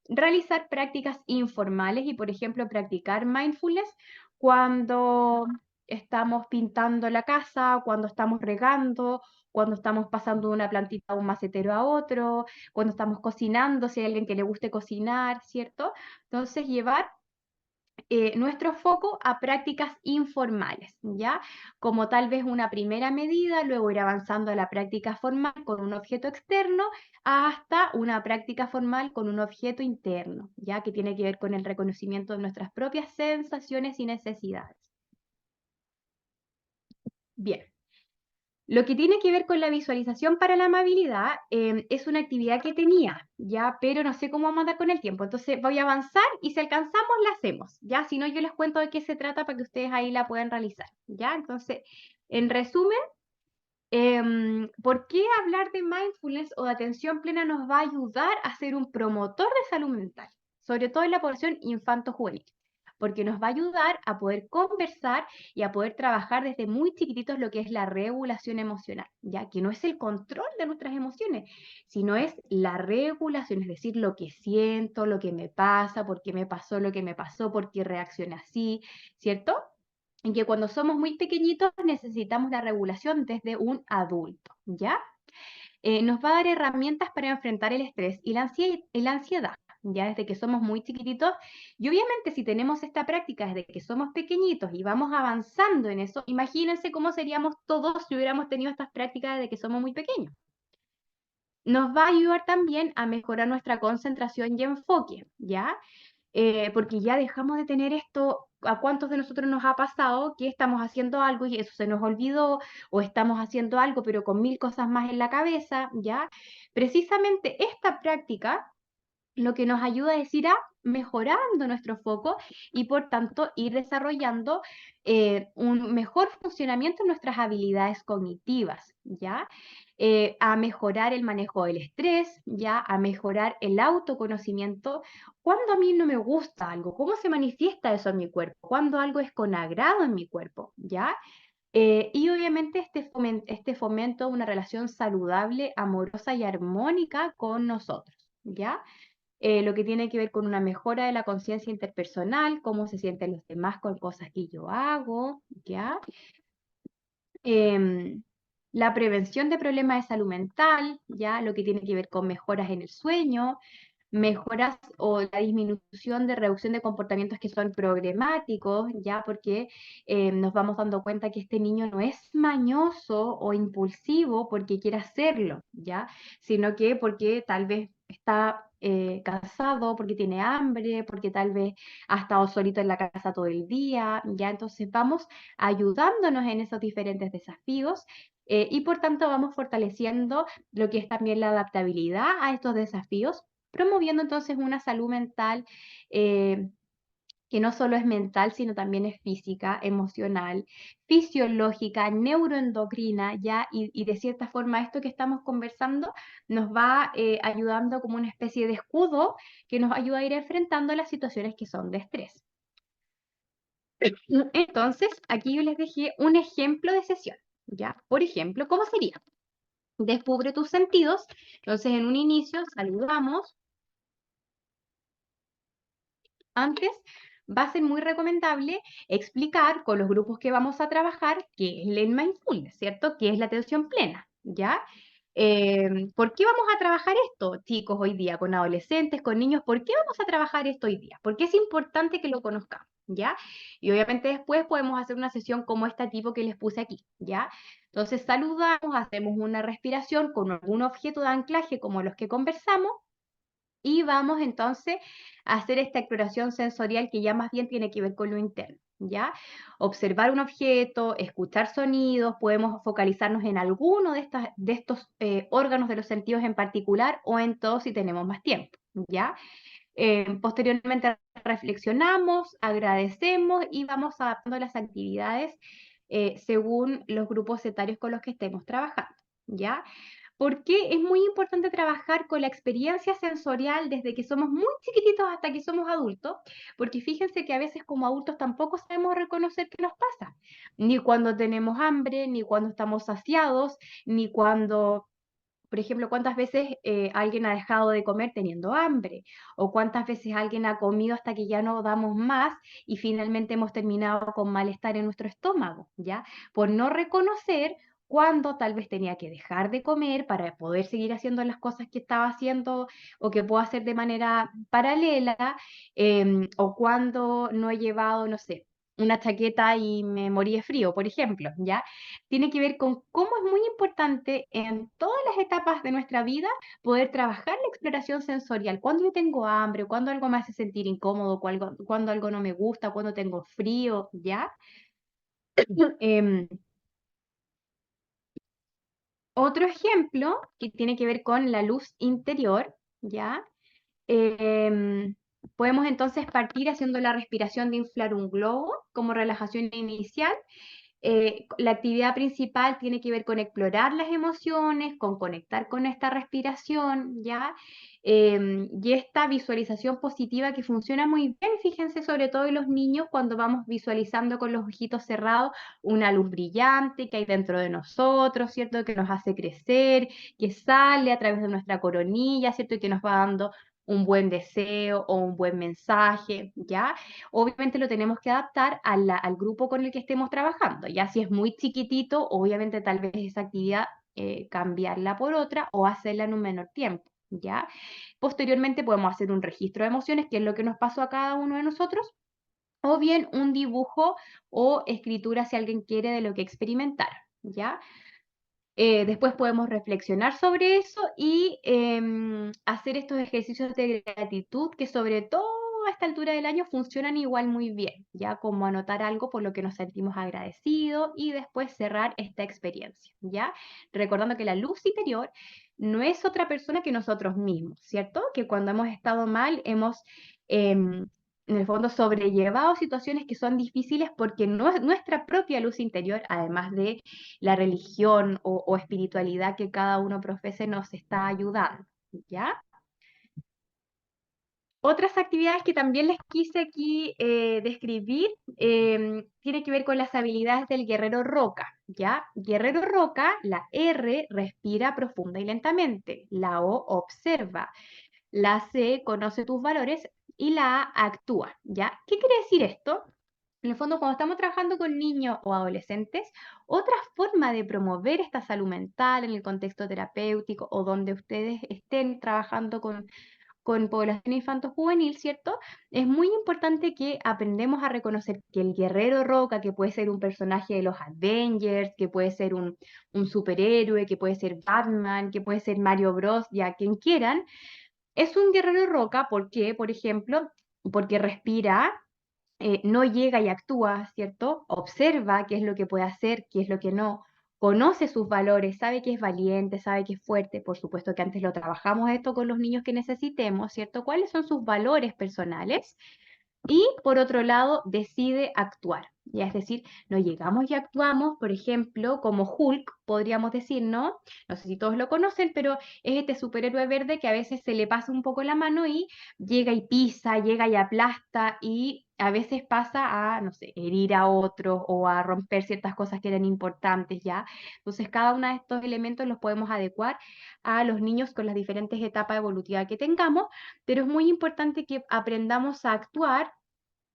realizar prácticas informales y, por ejemplo, practicar mindfulness cuando estamos pintando la casa, cuando estamos regando, cuando estamos pasando de una plantita a un macetero a otro, cuando estamos cocinando, si hay alguien que le guste cocinar, ¿cierto? Entonces, llevar nuestro foco a prácticas informales, ¿ya? Como tal vez una primera medida, luego ir avanzando a la práctica formal con un objeto externo, hasta una práctica formal con un objeto interno, ¿ya? Que tiene que ver con el reconocimiento de nuestras propias sensaciones y necesidades. Bien. Lo que tiene que ver con la visualización para la amabilidad es una actividad que tenía, ya, pero no sé cómo vamos a andar con el tiempo. Entonces voy a avanzar y si alcanzamos, la hacemos, ya. Si no, yo les cuento de qué se trata para que ustedes ahí la puedan realizar, ya. Entonces, en resumen, ¿por qué hablar de mindfulness o de atención plena nos va a ayudar a ser un promotor de salud mental? Sobre todo en la población infanto-juvenil, porque nos va a ayudar a poder conversar y a poder trabajar desde muy chiquititos lo que es la regulación emocional, ya que no es el control de nuestras emociones, sino es la regulación, es decir, lo que siento, lo que me pasa, por qué me pasó lo que me pasó, por qué reaccioné así, ¿cierto? En que cuando somos muy pequeñitos necesitamos la regulación desde un adulto, ¿ya? nos va a dar herramientas para enfrentar el estrés y la ansiedad, ya desde que somos muy chiquititos. Y obviamente si tenemos esta práctica desde que somos pequeñitos y vamos avanzando en eso, imagínense cómo seríamos todos si hubiéramos tenido estas prácticas desde que somos muy pequeños. Nos va a ayudar también a mejorar nuestra concentración y enfoque, ¿ya? Porque ya dejamos de tener esto. ¿A cuántos de nosotros nos ha pasado que estamos haciendo algo y eso se nos olvidó, o estamos haciendo algo pero con mil cosas más en la cabeza, ¿ya? Precisamente esta práctica lo que nos ayuda es ir mejorando nuestro foco y por tanto ir desarrollando un mejor funcionamiento en nuestras habilidades cognitivas, ¿ya? A mejorar el manejo del estrés, ¿ya? A mejorar el autoconocimiento. Cuando a mí no me gusta algo, ¿cómo se manifiesta eso en mi cuerpo? Cuando algo es con agrado en mi cuerpo, ¿ya? Y obviamente este fomento una relación saludable, amorosa y armónica con nosotros, ¿ya? Lo que tiene que ver con una mejora de la conciencia interpersonal, cómo se sienten los demás con cosas que yo hago, ¿ya? Em, la prevención de problemas de salud mental, ¿ya? Lo que tiene que ver con mejoras en el sueño, mejoras o la disminución de reducción de comportamientos que son problemáticos, ¿ya? Porque nos vamos dando cuenta que este niño no es mañoso o impulsivo porque quiere hacerlo, ¿ya? Sino que porque tal vez está cansado, porque tiene hambre, porque tal vez ha estado solito en la casa todo el día, ¿ya? Entonces vamos ayudándonos en esos diferentes desafíos. Y por tanto vamos fortaleciendo lo que es también la adaptabilidad a estos desafíos, promoviendo entonces una salud mental eh, que no solo es mental, sino también es física, emocional, fisiológica, neuroendocrina, ¿ya? Y de cierta forma esto que estamos conversando nos va ayudando como una especie de escudo que nos ayuda a ir enfrentando las situaciones que son de estrés. Entonces, aquí yo les dejé un ejemplo de sesión, ¿ya? Por ejemplo, ¿cómo sería? Descubre tus sentidos. Entonces, en un inicio saludamos. Antes, va a ser muy recomendable explicar con los grupos que vamos a trabajar qué es el mindfulness, ¿cierto? ¿Qué es la atención plena? ¿Ya? ¿Por qué vamos a trabajar esto, chicos, hoy día, con adolescentes, con niños? ¿Por qué vamos a trabajar esto hoy día? Porque es importante que lo conozcamos, ¿ya? Y obviamente después podemos hacer una sesión como esta tipo que les puse aquí, ¿ya? Entonces saludamos, hacemos una respiración con algún objeto de anclaje como los que conversamos y vamos entonces a hacer esta exploración sensorial que ya más bien tiene que ver con lo interno, ¿ya? Observar un objeto, escuchar sonidos, podemos focalizarnos en alguno de estos órganos de los sentidos en particular o en todos si tenemos más tiempo, ¿ya? Posteriormente reflexionamos, agradecemos y vamos adaptando las actividades según los grupos etarios con los que estemos trabajando, ¿ya? Porque es muy importante trabajar con la experiencia sensorial desde que somos muy chiquititos hasta que somos adultos, porque fíjense que a veces como adultos tampoco sabemos reconocer qué nos pasa, ni cuando tenemos hambre, ni cuando estamos saciados, ni cuando, por ejemplo, cuántas veces alguien ha dejado de comer teniendo hambre, o cuántas veces alguien ha comido hasta que ya no damos más y finalmente hemos terminado con malestar en nuestro estómago, ¿ya? Por no reconocer cuándo tal vez tenía que dejar de comer para poder seguir haciendo las cosas que estaba haciendo o que puedo hacer de manera paralela, o cuando no he llevado, no sé, una chaqueta y me morí de frío, por ejemplo, ¿ya? Tiene que ver con cómo es muy importante en todas las etapas de nuestra vida poder trabajar la exploración sensorial. Cuando yo tengo hambre, cuando algo me hace sentir incómodo, cuando algo no me gusta, cuando tengo frío, ¿ya? Em, Otro ejemplo que tiene que ver con la luz interior, ¿ya? Em, Podemos entonces partir haciendo la respiración de inflar un globo como relajación inicial. La actividad principal tiene que ver con explorar las emociones, con conectar con esta respiración, ¿ya? Y esta visualización positiva que funciona muy bien, fíjense sobre todo en los niños cuando vamos visualizando con los ojitos cerrados una luz brillante que hay dentro de nosotros, ¿cierto? Que nos hace crecer, que sale a través de nuestra coronilla, ¿cierto? Y que nos va dando un buen deseo o un buen mensaje, ¿ya? Obviamente lo tenemos que adaptar al grupo con el que estemos trabajando. Ya si es muy chiquitito, obviamente tal vez esa actividad cambiarla por otra o hacerla en un menor tiempo, ¿ya? Posteriormente podemos hacer un registro de emociones, que es lo que nos pasó a cada uno de nosotros, o bien un dibujo o escritura si alguien quiere de lo que experimentar, ¿ya? Después podemos reflexionar sobre eso y hacer estos ejercicios de gratitud que sobre todo a esta altura del año funcionan igual muy bien, ya como anotar algo por lo que nos sentimos agradecidos y después cerrar esta experiencia, ¿ya? Recordando que la luz interior no es otra persona que nosotros mismos, ¿cierto? Que cuando hemos estado mal hemos... em, en el fondo, sobrellevado situaciones que son difíciles porque nuestra propia luz interior, además de la religión o espiritualidad que cada uno profese nos está ayudando, ¿ya? Otras actividades que también les quise aquí describir tiene que ver con las habilidades del guerrero roca, ¿ya? Guerrero roca, la R respira profunda y lentamente, la O observa, la C conoce tus valores y la A actúa, ¿ya? ¿Qué quiere decir esto? En el fondo, cuando estamos trabajando con niños o adolescentes, otra forma de promover esta salud mental en el contexto terapéutico o donde ustedes estén trabajando con población infanto-juvenil, ¿cierto? Es muy importante que aprendemos a reconocer que el guerrero roca, que puede ser un personaje de los Avengers, que puede ser un superhéroe, que puede ser Batman, que puede ser Mario Bros, ya quien quieran, es un guerrero roca, ¿por qué? Por ejemplo, porque respira, no llega y actúa, ¿cierto? Observa qué es lo que puede hacer, qué es lo que no, conoce sus valores, sabe que es valiente, sabe que es fuerte, por supuesto que antes lo trabajamos esto con los niños que necesitemos, ¿cierto? ¿Cuáles son sus valores personales? Y por otro lado, decide actuar. Ya es decir, no llegamos y actuamos, por ejemplo, como Hulk, podríamos decir, ¿no? No sé si todos lo conocen, pero es este superhéroe verde que a veces se le pasa un poco la mano y llega y pisa, llega y aplasta y a veces pasa a, no sé, herir a otros o a romper ciertas cosas que eran importantes, ¿ya? Entonces, cada uno de estos elementos los podemos adecuar a los niños con las diferentes etapas evolutivas que tengamos, pero es muy importante que aprendamos a actuar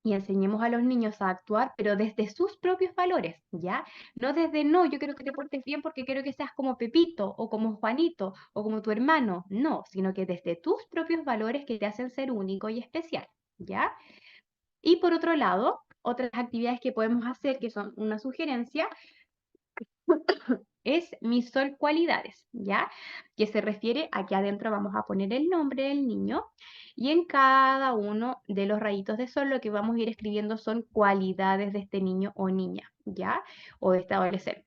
y enseñemos a los niños a actuar, pero desde sus propios valores, ¿ya? No desde, no, yo quiero que te portes bien porque quiero que seas como Pepito o como Juanito o como tu hermano, no, sino que desde tus propios valores que te hacen ser único y especial, ¿ya? Y por otro lado, otras actividades que podemos hacer, que son una sugerencia, es mis sol cualidades, ¿ya? Que se refiere a que adentro vamos a poner el nombre del niño y en cada uno de los rayitos de sol lo que vamos a ir escribiendo son cualidades de este niño o niña, ¿ya? O de este adolescente.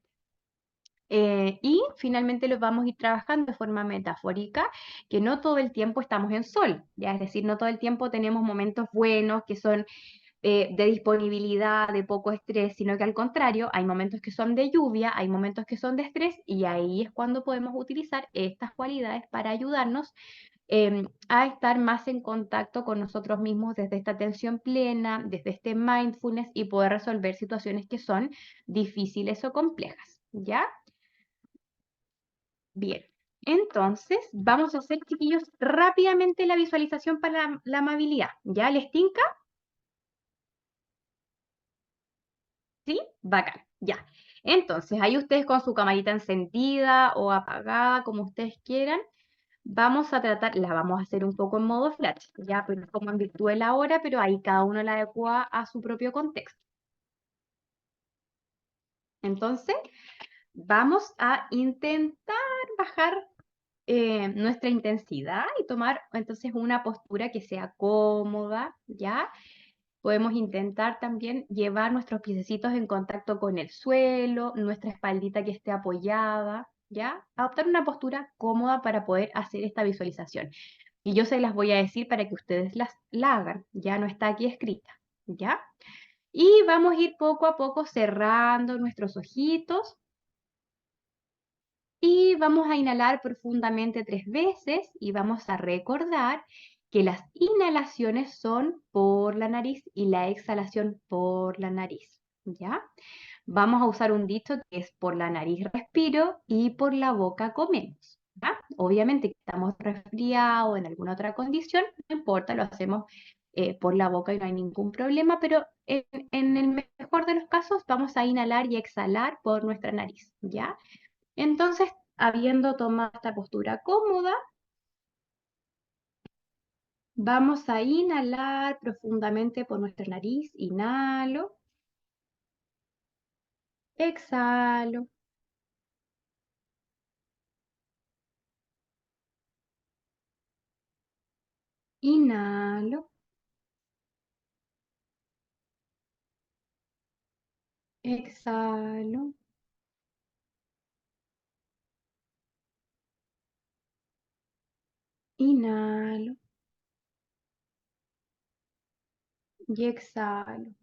Y finalmente los vamos a ir trabajando de forma metafórica, que no todo el tiempo estamos en sol, ¿ya? Es decir, no todo el tiempo tenemos momentos buenos que son de disponibilidad, de poco estrés, sino que al contrario, hay momentos que son de lluvia, hay momentos que son de estrés y ahí es cuando podemos utilizar estas cualidades para ayudarnos a estar más en contacto con nosotros mismos desde esta atención plena, desde este mindfulness y poder resolver situaciones que son difíciles o complejas, ¿ya? Bien. Entonces, vamos a hacer, chiquillos, rápidamente la visualización para la amabilidad. ¿Ya les tinca? ¿Sí? Bacán, ya. Entonces, ahí ustedes con su camarita encendida o apagada, como ustedes quieran, vamos a tratar, la vamos a hacer un poco en modo flash, ya, pero como en virtud de la hora, pero ahí cada uno la adecua a su propio contexto. Entonces, vamos a intentar bajar nuestra intensidad y tomar entonces una postura que sea cómoda, ¿ya? Podemos intentar también llevar nuestros piececitos en contacto con el suelo, nuestra espaldita que esté apoyada, ¿ya? Adoptar una postura cómoda para poder hacer esta visualización. Y yo se las voy a decir para que ustedes la hagan, ya no está aquí escrita, ¿ya? Y vamos a ir poco a poco cerrando nuestros ojitos y vamos a inhalar profundamente 3 veces y vamos a recordar que las inhalaciones son por la nariz y la exhalación por la nariz, ¿ya? Vamos a usar un dicho que es por la nariz respiro y por la boca comemos, ¿ya? Obviamente que estamos resfriados en alguna otra condición, no importa, lo hacemos por la boca y no hay ningún problema, pero en el mejor de los casos vamos a inhalar y exhalar por nuestra nariz, ¿ya? Entonces, habiendo tomado esta postura cómoda, vamos a inhalar profundamente por nuestra nariz. Inhalo, exhalo, inhalo, exhalo, inhalo y exhalo.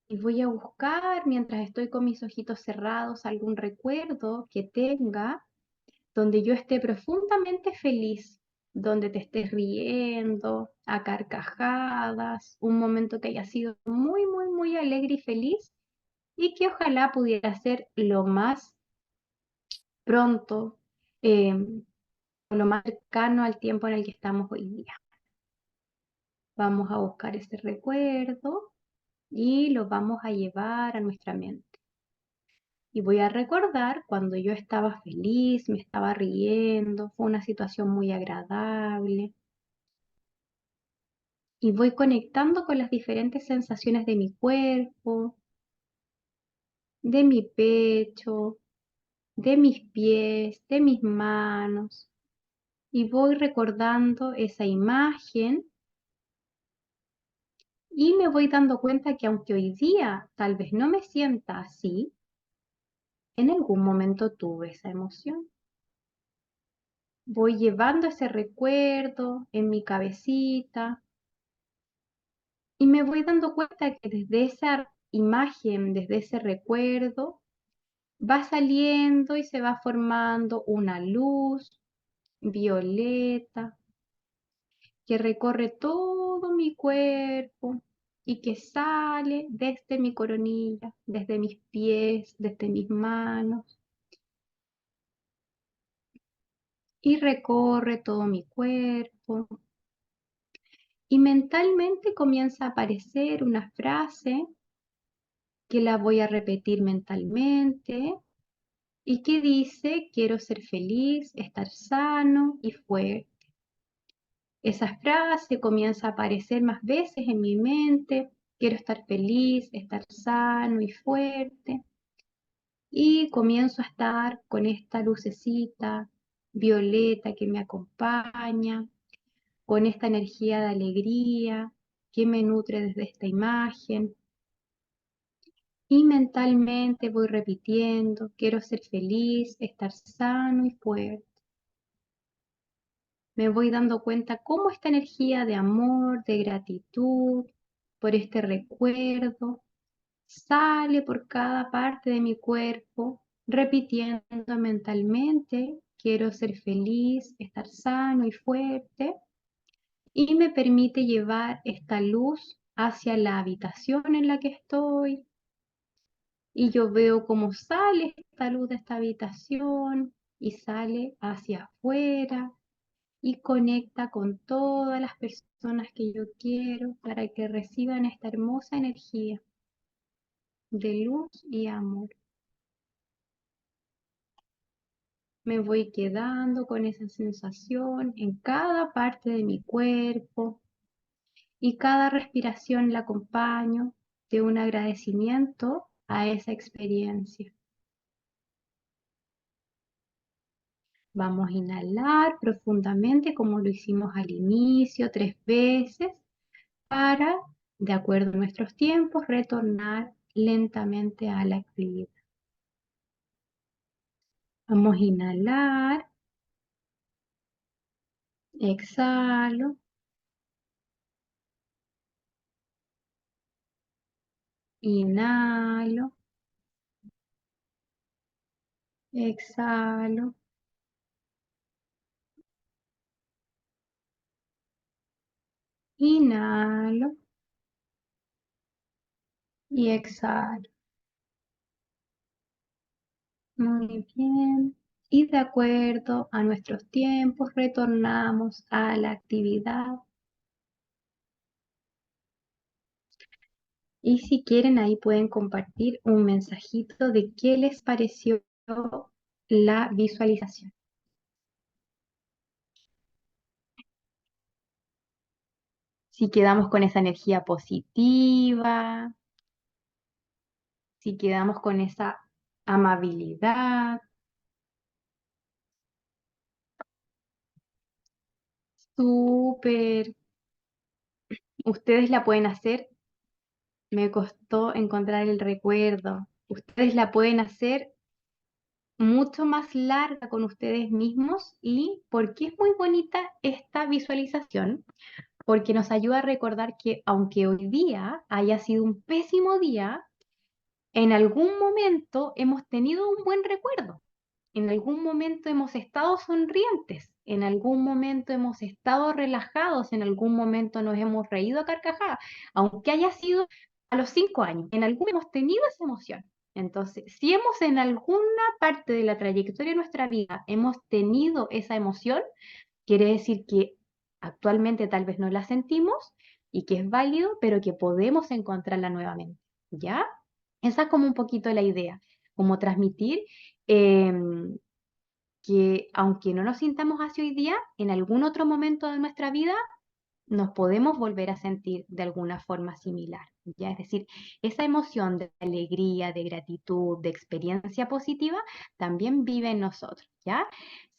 Y voy a buscar, mientras estoy con mis ojitos cerrados, algún recuerdo que tenga donde yo esté profundamente feliz, donde te estés riendo a carcajadas, un momento que haya sido muy, muy, muy alegre y feliz y que ojalá pudiera ser lo más pronto, o lo más cercano al tiempo en el que estamos hoy día. Vamos a buscar ese recuerdo y lo vamos a llevar a nuestra mente. Y voy a recordar cuando yo estaba feliz, me estaba riendo, fue una situación muy agradable. Y voy conectando con las diferentes sensaciones de mi cuerpo, de mi pecho, de mis pies, de mis manos. Y voy recordando esa imagen y me voy dando cuenta que aunque hoy día tal vez no me sienta así, en algún momento tuve esa emoción. Voy llevando ese recuerdo en mi cabecita y me voy dando cuenta que desde esa imagen, desde ese recuerdo, va saliendo y se va formando una luz violeta que recorre todo mi cuerpo y que sale desde mi coronilla, desde mis pies, desde mis manos y recorre todo mi cuerpo. Y mentalmente comienza a aparecer una frase que la voy a repetir mentalmente y que dice: quiero ser feliz, estar sano y fuerte. Esa frase comienza a aparecer más veces en mi mente: quiero estar feliz, estar sano y fuerte. Y comienzo a estar con esta lucecita violeta que me acompaña, con esta energía de alegría que me nutre desde esta imagen. Y mentalmente voy repitiendo: quiero ser feliz, estar sano y fuerte. Me voy dando cuenta cómo esta energía de amor, de gratitud por este recuerdo sale por cada parte de mi cuerpo, repitiendo mentalmente: quiero ser feliz, estar sano y fuerte. Y me permite llevar esta luz hacia la habitación en la que estoy. Y yo veo cómo sale esta luz de esta habitación y sale hacia afuera y conecta con todas las personas que yo quiero para que reciban esta hermosa energía de luz y amor. Me voy quedando con esa sensación en cada parte de mi cuerpo y cada respiración la acompaño de un agradecimiento a esa experiencia. Vamos a inhalar profundamente como lo hicimos al inicio, 3 veces, para, de acuerdo a nuestros tiempos, retornar lentamente a la actividad. Vamos a inhalar, exhalo, inhalo, exhalo, inhalo y exhalo. Muy bien. Y de acuerdo a nuestros tiempos, retornamos a la actividad. Y si quieren, ahí pueden compartir un mensajito de qué les pareció la visualización. Si quedamos con esa energía positiva, si quedamos con esa amabilidad. Súper. Ustedes la pueden hacer. Me costó encontrar el recuerdo. Ustedes la pueden hacer mucho más larga con ustedes mismos. ¿Y por qué es muy bonita esta visualización? Porque nos ayuda a recordar que aunque hoy día haya sido un pésimo día, en algún momento hemos tenido un buen recuerdo. En algún momento hemos estado sonrientes, en algún momento hemos estado relajados, en algún momento nos hemos reído a carcajadas, aunque haya sido a los 5 años, en algún momento hemos tenido esa emoción. Entonces, si hemos en alguna parte de la trayectoria de nuestra vida hemos tenido esa emoción, quiere decir que actualmente tal vez no la sentimos y que es válido, pero que podemos encontrarla nuevamente, ¿ya? Esa es como un poquito la idea, como transmitir em, que aunque no nos sintamos así hoy día, en algún otro momento de nuestra vida nos podemos volver a sentir de alguna forma similar, ¿ya? Es decir, esa emoción de alegría, de gratitud, de experiencia positiva, también vive en nosotros, ¿ya?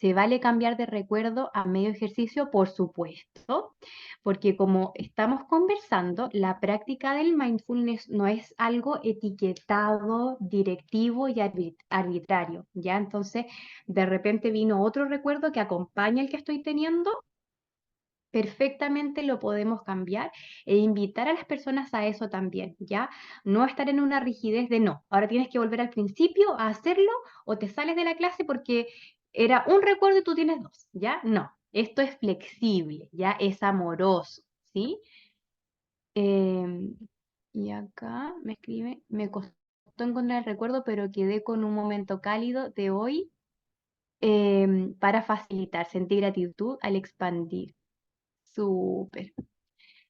Se vale cambiar de recuerdo a medio ejercicio, por supuesto, porque como estamos conversando, la práctica del mindfulness no es algo etiquetado, directivo y arbitrario, ¿ya? Entonces, de repente vino otro recuerdo que acompaña el que estoy teniendo, perfectamente lo podemos cambiar e invitar a las personas a eso también, ¿ya? No estar en una rigidez de no, ahora tienes que volver al principio a hacerlo o te sales de la clase porque era un recuerdo y tú tienes dos, ¿ya? No, esto es flexible, ¿ya? Es amoroso, ¿sí? Em, y acá me escribe, me costó encontrar el recuerdo, pero quedé con un momento cálido de hoy para facilitar, sentir gratitud al expandir. Súper.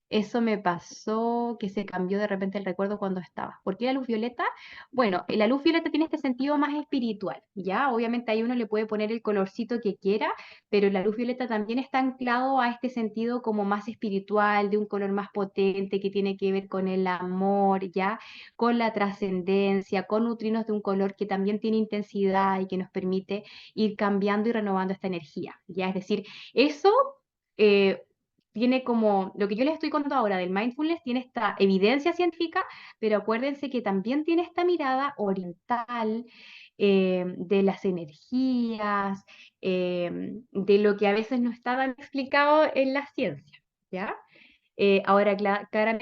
Eso me pasó, que se cambió de repente el recuerdo cuando estaba. ¿Por qué la luz violeta? Bueno, la luz violeta tiene este sentido más espiritual, ¿ya? Obviamente ahí uno le puede poner el colorcito que quiera, pero la luz violeta también está anclado a este sentido como más espiritual, de un color más potente, que tiene que ver con el amor, ¿ya? Con la trascendencia, con neutrinos de un color que también tiene intensidad y que nos permite ir cambiando y renovando esta energía, ¿ya? Es decir, eso... eh, tiene como, lo que yo les estoy contando ahora del mindfulness tiene esta evidencia científica, pero acuérdense que también tiene esta mirada oriental de las energías, de lo que a veces no está tan explicado en la ciencia, ¿ya? Ahora,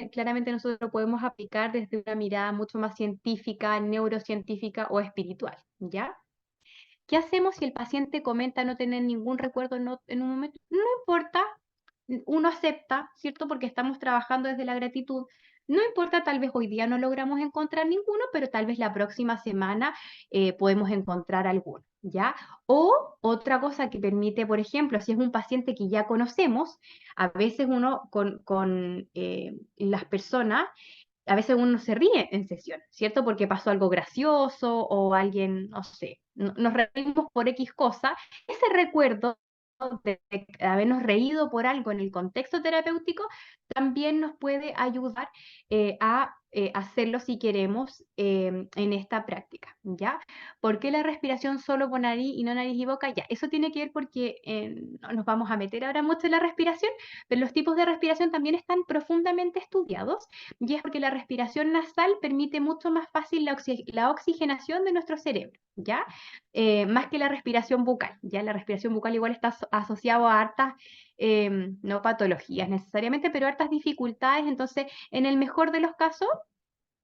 claramente nosotros lo podemos aplicar desde una mirada mucho más científica, neurocientífica o espiritual, ¿ya? ¿Qué hacemos si el paciente comenta no tener ningún recuerdo en un momento? No importa, uno acepta, ¿cierto? Porque estamos trabajando desde la gratitud. No importa, tal vez hoy día no logramos encontrar ninguno, pero tal vez la próxima semana podemos encontrar alguno, ¿ya? O otra cosa que permite, por ejemplo, si es un paciente que ya conocemos, a veces uno con las personas a veces uno se ríe en sesión, ¿cierto? Porque pasó algo gracioso o alguien, no sé, nos reímos por X cosa. Ese recuerdo de habernos reído por algo en el contexto terapéutico también nos puede ayudar a hacerlo si queremos en esta práctica, ¿ya? ¿Por qué la respiración solo por nariz y no nariz y boca? Ya, eso tiene que ver porque no nos vamos a meter ahora mucho en la respiración, pero los tipos de respiración también están profundamente estudiados y es porque la respiración nasal permite mucho más fácil la oxigenación de nuestro cerebro, ¿ya? Más que la respiración bucal, ¿ya? La respiración bucal igual está asociado a hartas, no patologías necesariamente, pero hartas dificultades, entonces, en el mejor de los casos,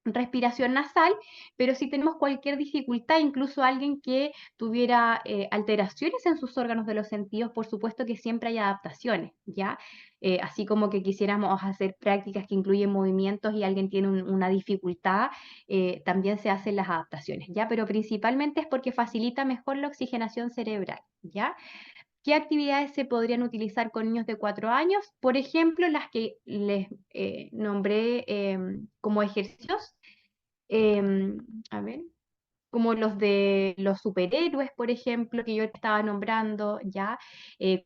respiración nasal, pero si tenemos cualquier dificultad, incluso alguien que tuviera alteraciones en sus órganos de los sentidos, por supuesto que siempre hay adaptaciones, ¿ya? Así como que quisiéramos hacer prácticas que incluyen movimientos y alguien tiene una dificultad, también se hacen las adaptaciones, ¿ya? Pero principalmente es porque facilita mejor la oxigenación cerebral, ¿ya? ¿Qué actividades se podrían utilizar con niños de 4 años? Por ejemplo, las que les nombré como ejercicios. em, a ver, como los de los superhéroes, por ejemplo, que yo te estaba nombrando, ya,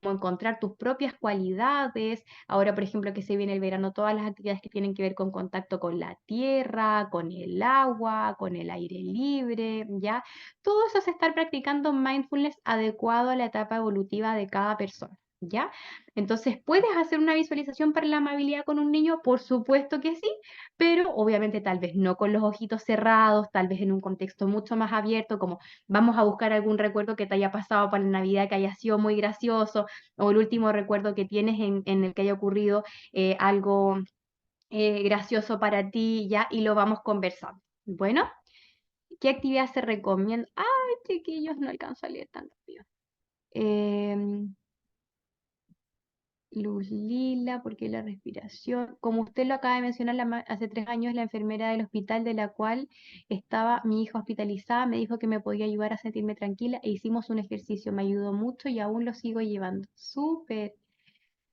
como encontrar tus propias cualidades. Ahora, por ejemplo, que se viene el verano, todas las actividades que tienen que ver con contacto con la tierra, con el agua, con el aire libre, ya. Todo eso es estar practicando mindfulness adecuado a la etapa evolutiva de cada persona. ¿Ya? Entonces, ¿puedes hacer una visualización para la amabilidad con un niño? Por supuesto que sí, pero obviamente tal vez no con los ojitos cerrados, tal vez en un contexto mucho más abierto, como vamos a buscar algún recuerdo que te haya pasado para la Navidad que haya sido muy gracioso, o el último recuerdo que tienes en el que haya ocurrido algo gracioso para ti, ya, y lo vamos conversando. Bueno, ¿qué actividad se recomienda? Ay, chiquillos, no alcanzo a leer tan rápido. Em, Luz lila, porque la respiración, como usted lo acaba de mencionar, hace 3 años la enfermera del hospital de la cual estaba mi hija hospitalizada me dijo que me podía ayudar a sentirme tranquila e hicimos un ejercicio, me ayudó mucho y aún lo sigo llevando. Súper.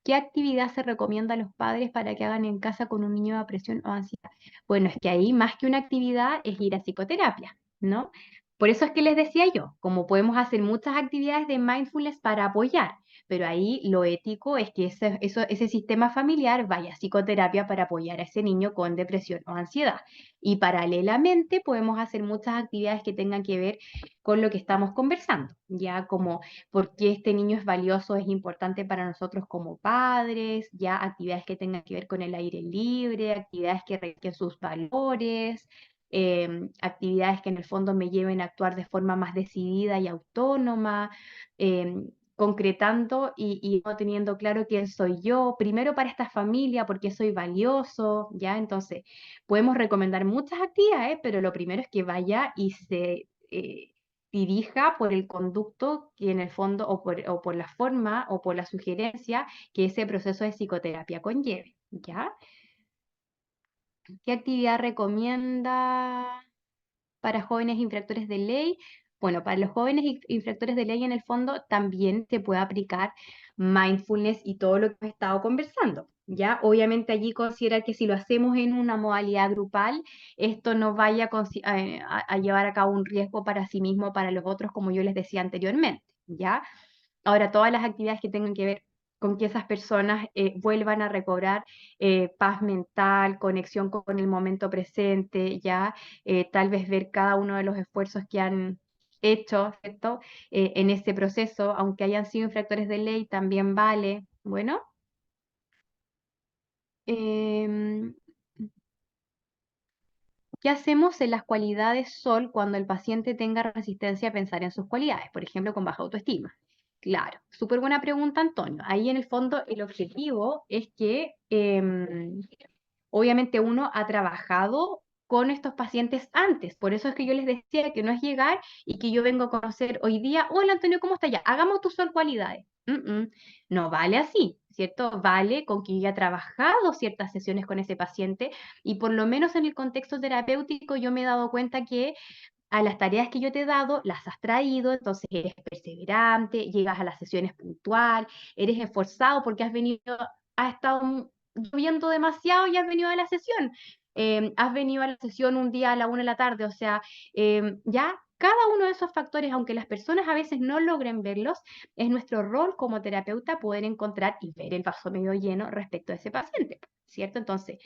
¿Qué actividad se recomienda a los padres para que hagan en casa con un niño de depresión o ansiedad? Bueno, es que ahí más que una actividad es ir a psicoterapia, ¿no? Por eso es que les decía yo, como podemos hacer muchas actividades de mindfulness para apoyar, pero ahí lo ético es que ese sistema familiar vaya a psicoterapia para apoyar a ese niño con depresión o ansiedad. Y paralelamente podemos hacer muchas actividades que tengan que ver con lo que estamos conversando, ya como por qué este niño es valioso, es importante para nosotros como padres, ya actividades que tengan que ver con el aire libre, actividades que requen sus valores, actividades que en el fondo me lleven a actuar de forma más decidida y autónoma, concretando y no teniendo claro quién soy yo, primero para esta familia, porque soy valioso, ¿ya? Entonces, podemos recomendar muchas actividades, pero lo primero es que vaya y se dirija por el conducto que en el fondo, o por la forma, o por la sugerencia que ese proceso de psicoterapia conlleve, ¿ya? ¿Qué actividad recomienda para jóvenes infractores de ley? Bueno, para los jóvenes infractores de ley en el fondo también se puede aplicar mindfulness y todo lo que he estado conversando. Ya, obviamente allí considerar que si lo hacemos en una modalidad grupal, esto no vaya a llevar a cabo un riesgo para sí mismo, para los otros, como yo les decía anteriormente. ¿Ya? Ahora, todas las actividades que tengan que ver con que esas personas vuelvan a recobrar paz mental, conexión con el momento presente, ya tal vez ver cada uno de los esfuerzos que han hecho, ¿cierto? En ese proceso, aunque hayan sido infractores de ley, también vale. Bueno, em, ¿qué hacemos en las cualidades SOL cuando el paciente tenga resistencia a pensar en sus cualidades? Por ejemplo, con baja autoestima. Claro, súper buena pregunta, Antonio. Ahí en el fondo el objetivo es que obviamente uno ha trabajado con estos pacientes antes. Por eso es que yo les decía que no es llegar y que yo vengo a conocer hoy día, hola Antonio, ¿cómo está ya? Hagamos tus SOL cualidades. No vale así, ¿cierto? Vale con que yo haya trabajado ciertas sesiones con ese paciente y por lo menos en el contexto terapéutico yo me he dado cuenta que a las tareas que yo te he dado las has traído, entonces eres perseverante, llegas a las sesiones puntual, eres esforzado porque has estado lloviendo demasiado y has venido a la sesión. Has venido a la sesión un día a la 1 de la tarde, o sea, ya cada uno de esos factores, aunque las personas a veces no logren verlos, es nuestro rol como terapeuta poder encontrar y ver el vaso medio lleno respecto a ese paciente, ¿cierto? Entonces,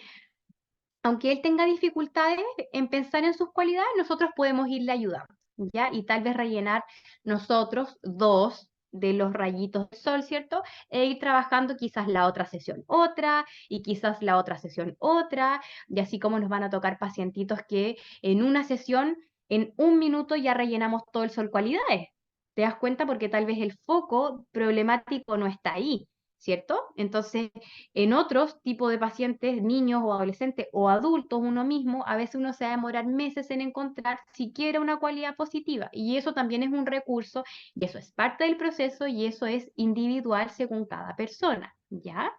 aunque él tenga dificultades en pensar en sus cualidades, nosotros podemos irle ayudando, ¿ya? Y tal vez rellenar nosotros dos de los rayitos del sol, ¿cierto? E ir trabajando quizás la otra sesión otra, y quizás la otra sesión otra, y así como nos van a tocar pacientitos que en una sesión, en 1 minuto ya rellenamos todo el sol cualidades. ¿Te das cuenta? Porque tal vez el foco problemático no está ahí, ¿cierto? Entonces, en otros tipos de pacientes, niños o adolescentes o adultos, uno mismo, a veces uno se va a demorar meses en encontrar siquiera una cualidad positiva. Y eso también es un recurso, y eso es parte del proceso, y eso es individual según cada persona, ¿ya?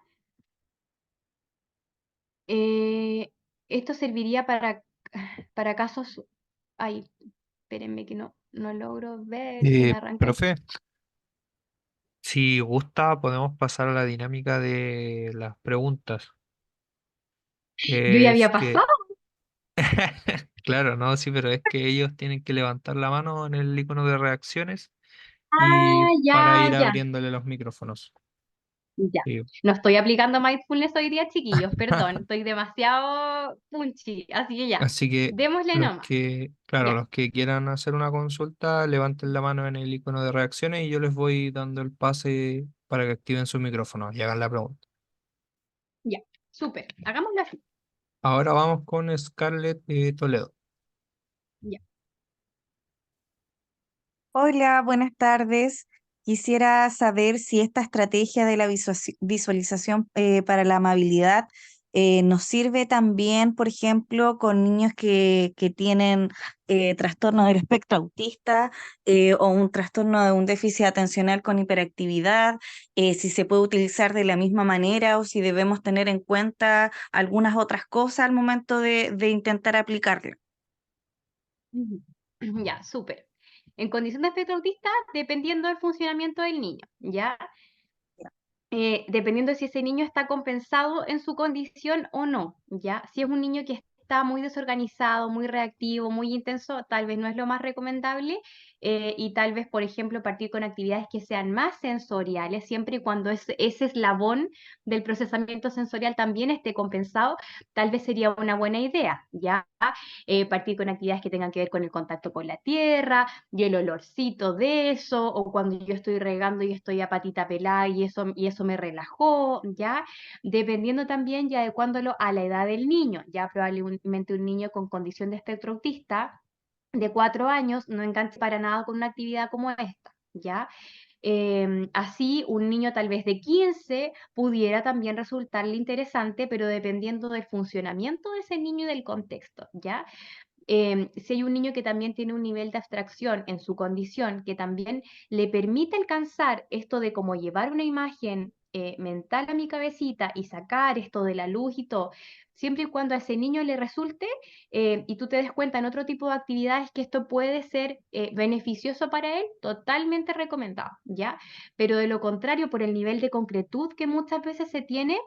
Eh, Esto serviría para casos... Ay, espérenme que no logro ver, se me arranca el... Profe, Si gusta, podemos pasar a la dinámica de las preguntas, Yo ya que es había que, pasado. claro, no, sí, pero es que ellos tienen que levantar la mano en el icono de reacciones y Ah, para ya, ir ya, abriéndole los micrófonos. ya. Sí. No estoy aplicando mindfulness hoy día, chiquillos, perdón, estoy demasiado punchy, así que ya, Así que démosle los nomás. que, claro, Ya, los que quieran hacer una consulta, levanten la mano en el icono de reacciones y yo les voy dando el pase para que activen sus micrófonos y hagan la pregunta. ya, súper, hagámoslo así. Ahora vamos con Scarlett Toledo. Ya. Hola, buenas tardes. Quisiera saber si esta estrategia de la visualización para la amabilidad nos sirve también, por ejemplo, con niños que tienen trastorno del espectro autista o un trastorno de un déficit atencional con hiperactividad, si se puede utilizar de la misma manera o si debemos tener en cuenta algunas otras cosas al momento de intentar aplicarla. Ujú. Ya, súper. En condición de espectro autista, dependiendo del funcionamiento del niño, ¿ya? Dependiendo de si ese niño está compensado en su condición o no, ¿ya? Si es un niño que está muy desorganizado, muy reactivo, muy intenso, tal vez no es lo más recomendable y tal vez, por ejemplo, partir con actividades que sean más sensoriales, siempre y cuando ese eslabón del procesamiento sensorial también esté compensado, tal vez sería una buena idea, ¿ya? Partir con actividades que tengan que ver con el contacto con la tierra y el olorcito de eso, o cuando yo estoy regando y estoy a patita pelada y eso me relajó, ¿ya? Dependiendo también ya adecuándolo a la edad del niño, ya probablemente un niño con condición de espectro autista de 4 años no enganche para nada con una actividad como esta, ¿ya? Así, un niño tal vez de 15 pudiera también resultarle interesante, pero dependiendo del funcionamiento de ese niño y del contexto, ¿ya? Si hay un niño que también tiene un nivel de abstracción en su condición, que también le permite alcanzar esto de cómo llevar una imagen mental a mi cabecita y sacar esto de la luz y todo, siempre y cuando a ese niño le resulte y tú te des cuenta en otro tipo de actividades que esto puede ser beneficioso para él, totalmente recomendado, ¿ya? Pero de lo contrario, por el nivel de concretud que muchas veces se tiene,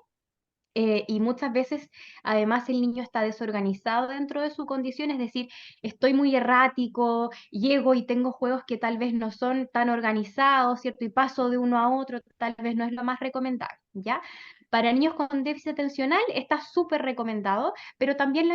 y muchas veces, además, el niño está desorganizado dentro de su condición, es decir, estoy muy errático, llego y tengo juegos que tal vez no son tan organizados, ¿cierto? Y paso de uno a otro, tal vez no es lo más recomendable, ¿ya? Para niños con déficit atencional está súper recomendado, pero también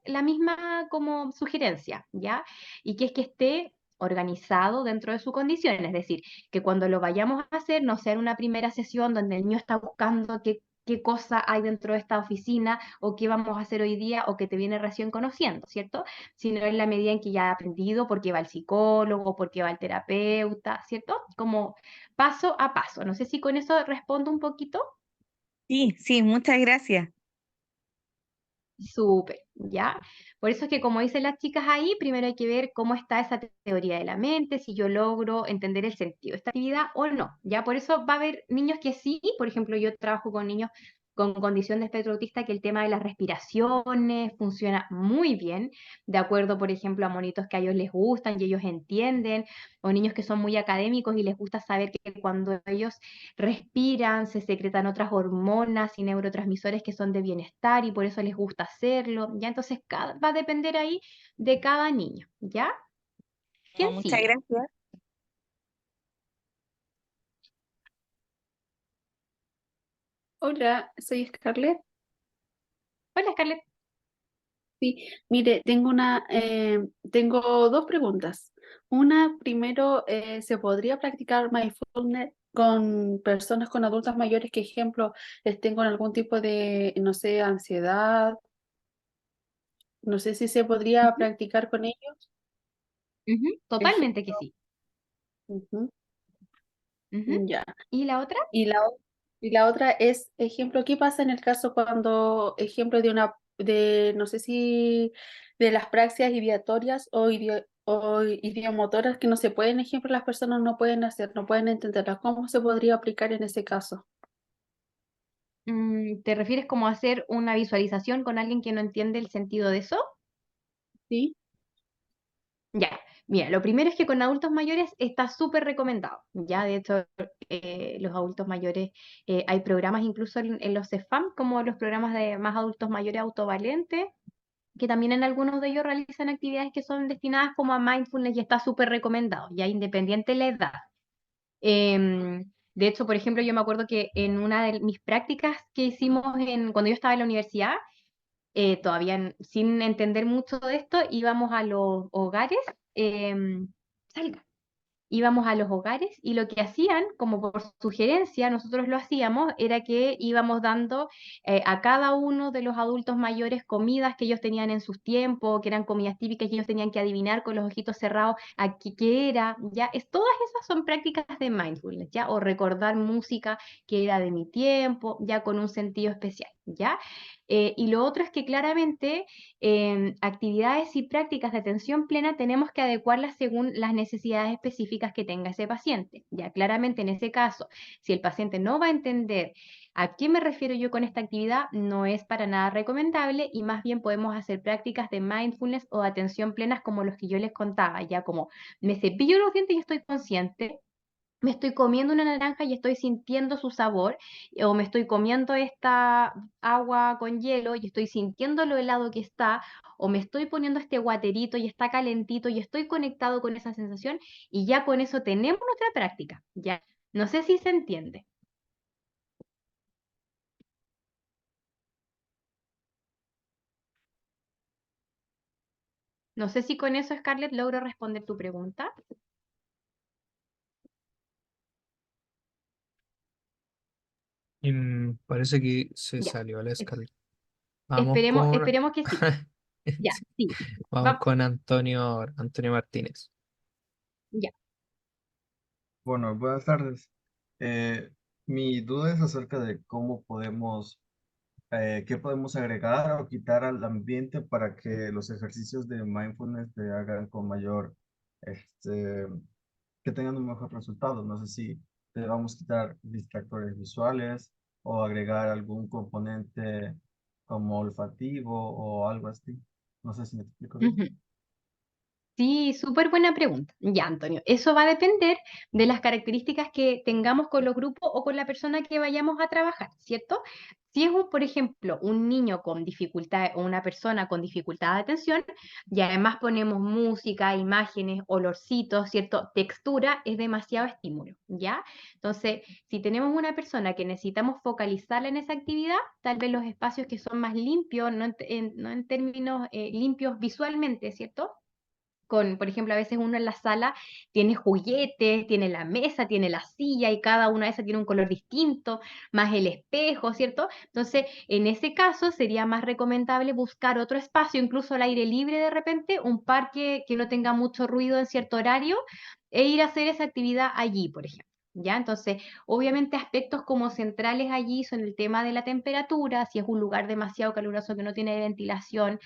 la misma como sugerencia, ¿ya? Y que es que esté organizado dentro de su condición, es decir, que cuando lo vayamos a hacer no sea en una primera sesión donde el niño está buscando qué cosa hay dentro de esta oficina o qué vamos a hacer hoy día o que te viene recién conociendo, ¿cierto? Sino en la medida en que ya ha aprendido porque va al psicólogo, porque va al terapeuta, ¿cierto? Como paso a paso. No sé si con eso respondo un poquito. Sí, sí, muchas gracias. Súper, ¿ya? Por eso es que como dicen las chicas ahí, primero hay que ver cómo está esa teoría de la mente, si yo logro entender el sentido de esta actividad o no, ¿ya? Por eso va a haber niños que sí, por ejemplo, yo trabajo con niños con condición de espectro autista que el tema de las respiraciones funciona muy bien, de acuerdo, por ejemplo, a monitos que a ellos les gustan y ellos entienden, o niños que son muy académicos y les gusta saber que cuando ellos respiran, se secretan otras hormonas y neurotransmisores que son de bienestar y por eso les gusta hacerlo, ¿ya? Entonces va a depender ahí de cada niño, ¿ya? No, muchas Sencillo. gracias. Hola, soy Scarlett. Hola, Scarlett. Sí, mire, tengo dos preguntas. Una, primero, ¿se podría practicar mindfulness con personas con adultos mayores que, ejemplo, estén con algún tipo de, no sé, ansiedad? No sé si se podría Ujú, practicar con ellos. ujú, totalmente que Ejemplo, sí. ujú, Ujú. ya. ¿Y la otra? Y y la otra es, ejemplo, ¿qué pasa en el caso cuando, ejemplo, no sé si de las praxias ideatorias o idiomotoras que no se pueden, ejemplo, las personas no pueden hacer, no pueden entenderlas? ¿Cómo se podría aplicar en ese caso? ¿Te refieres como a hacer una visualización con alguien que no entiende el sentido de eso? ¿Sí? Ya. Mira, lo primero es que con adultos mayores está súper recomendado. Ya, de hecho, los adultos mayores, hay programas incluso en los CEFAM, como los programas de más adultos mayores autovalentes, que también en algunos de ellos realizan actividades que son destinadas como a mindfulness y está súper recomendado, ya independiente de la edad. De hecho, por ejemplo, yo me acuerdo que en una de mis prácticas que hicimos cuando yo estaba en la universidad, todavía sin entender mucho de esto, íbamos a los hogares, salga, íbamos a los hogares y lo que hacían, como por sugerencia, nosotros lo hacíamos, era que íbamos dando a cada uno de los adultos mayores comidas que ellos tenían en sus tiempos, que eran comidas típicas y ellos tenían que adivinar con los ojitos cerrados a qué era, ¿ya? Todas esas son prácticas de mindfulness, ¿ya? O recordar música que era de mi tiempo, ya con un sentido especial, ¿ya? Y lo otro es que claramente actividades y prácticas de atención plena tenemos que adecuarlas según las necesidades específicas que tenga ese paciente. Ya claramente en ese caso, si el paciente no va a entender a qué me refiero yo con esta actividad, no es para nada recomendable y más bien podemos hacer prácticas de mindfulness o de atención plenas como los que yo les contaba, ya como me cepillo los dientes y estoy consciente, me estoy comiendo una naranja y estoy sintiendo su sabor, o me estoy comiendo esta agua con hielo y estoy sintiendo lo helado que está, o me estoy poniendo este guaterito y está calentito y estoy conectado con esa sensación, y ya con eso tenemos nuestra práctica, ya. No sé si se entiende. No sé si con eso, Scarlett, logro responder tu pregunta. Parece que se Ya. salió la Es- escala. Vamos con, Esperemos que sí. Ya, sí. vamos con Antonio, Antonio Martínez. Ya. Bueno, buenas tardes. Eh, Mi duda es acerca de cómo podemos, qué podemos agregar o quitar al ambiente para que los ejercicios de mindfulness te hagan con mayor, este, que tengan un mejor resultado. No sé si debamos quitar distractores visuales o agregar algún componente como olfativo o algo así. No sé si me explico bien. Ujú. Sí, súper buena pregunta. Ya, Antonio, eso va a depender de las características que tengamos con los grupos o con la persona que vayamos a trabajar, ¿cierto? Si es por ejemplo, un niño con dificultad o una persona con dificultad de atención, y además ponemos música, imágenes, olorcitos, ¿cierto? Textura, es demasiado estímulo, ¿ya? Entonces, si tenemos una persona que necesitamos focalizarla en esa actividad, tal vez los espacios que son más limpios, no en términos limpios visualmente, ¿cierto? Por ejemplo, a veces uno en la sala tiene juguetes, tiene la mesa, tiene la silla y cada una de esas tiene un color distinto, más el espejo, ¿cierto? Entonces, en ese caso sería más recomendable buscar otro espacio, incluso al aire libre de repente, un parque que no tenga mucho ruido en cierto horario e ir a hacer esa actividad allí, por ejemplo. ¿Ya? Entonces, obviamente aspectos como centrales allí son el tema de la temperatura, si es un lugar demasiado caluroso que no tiene ventilación,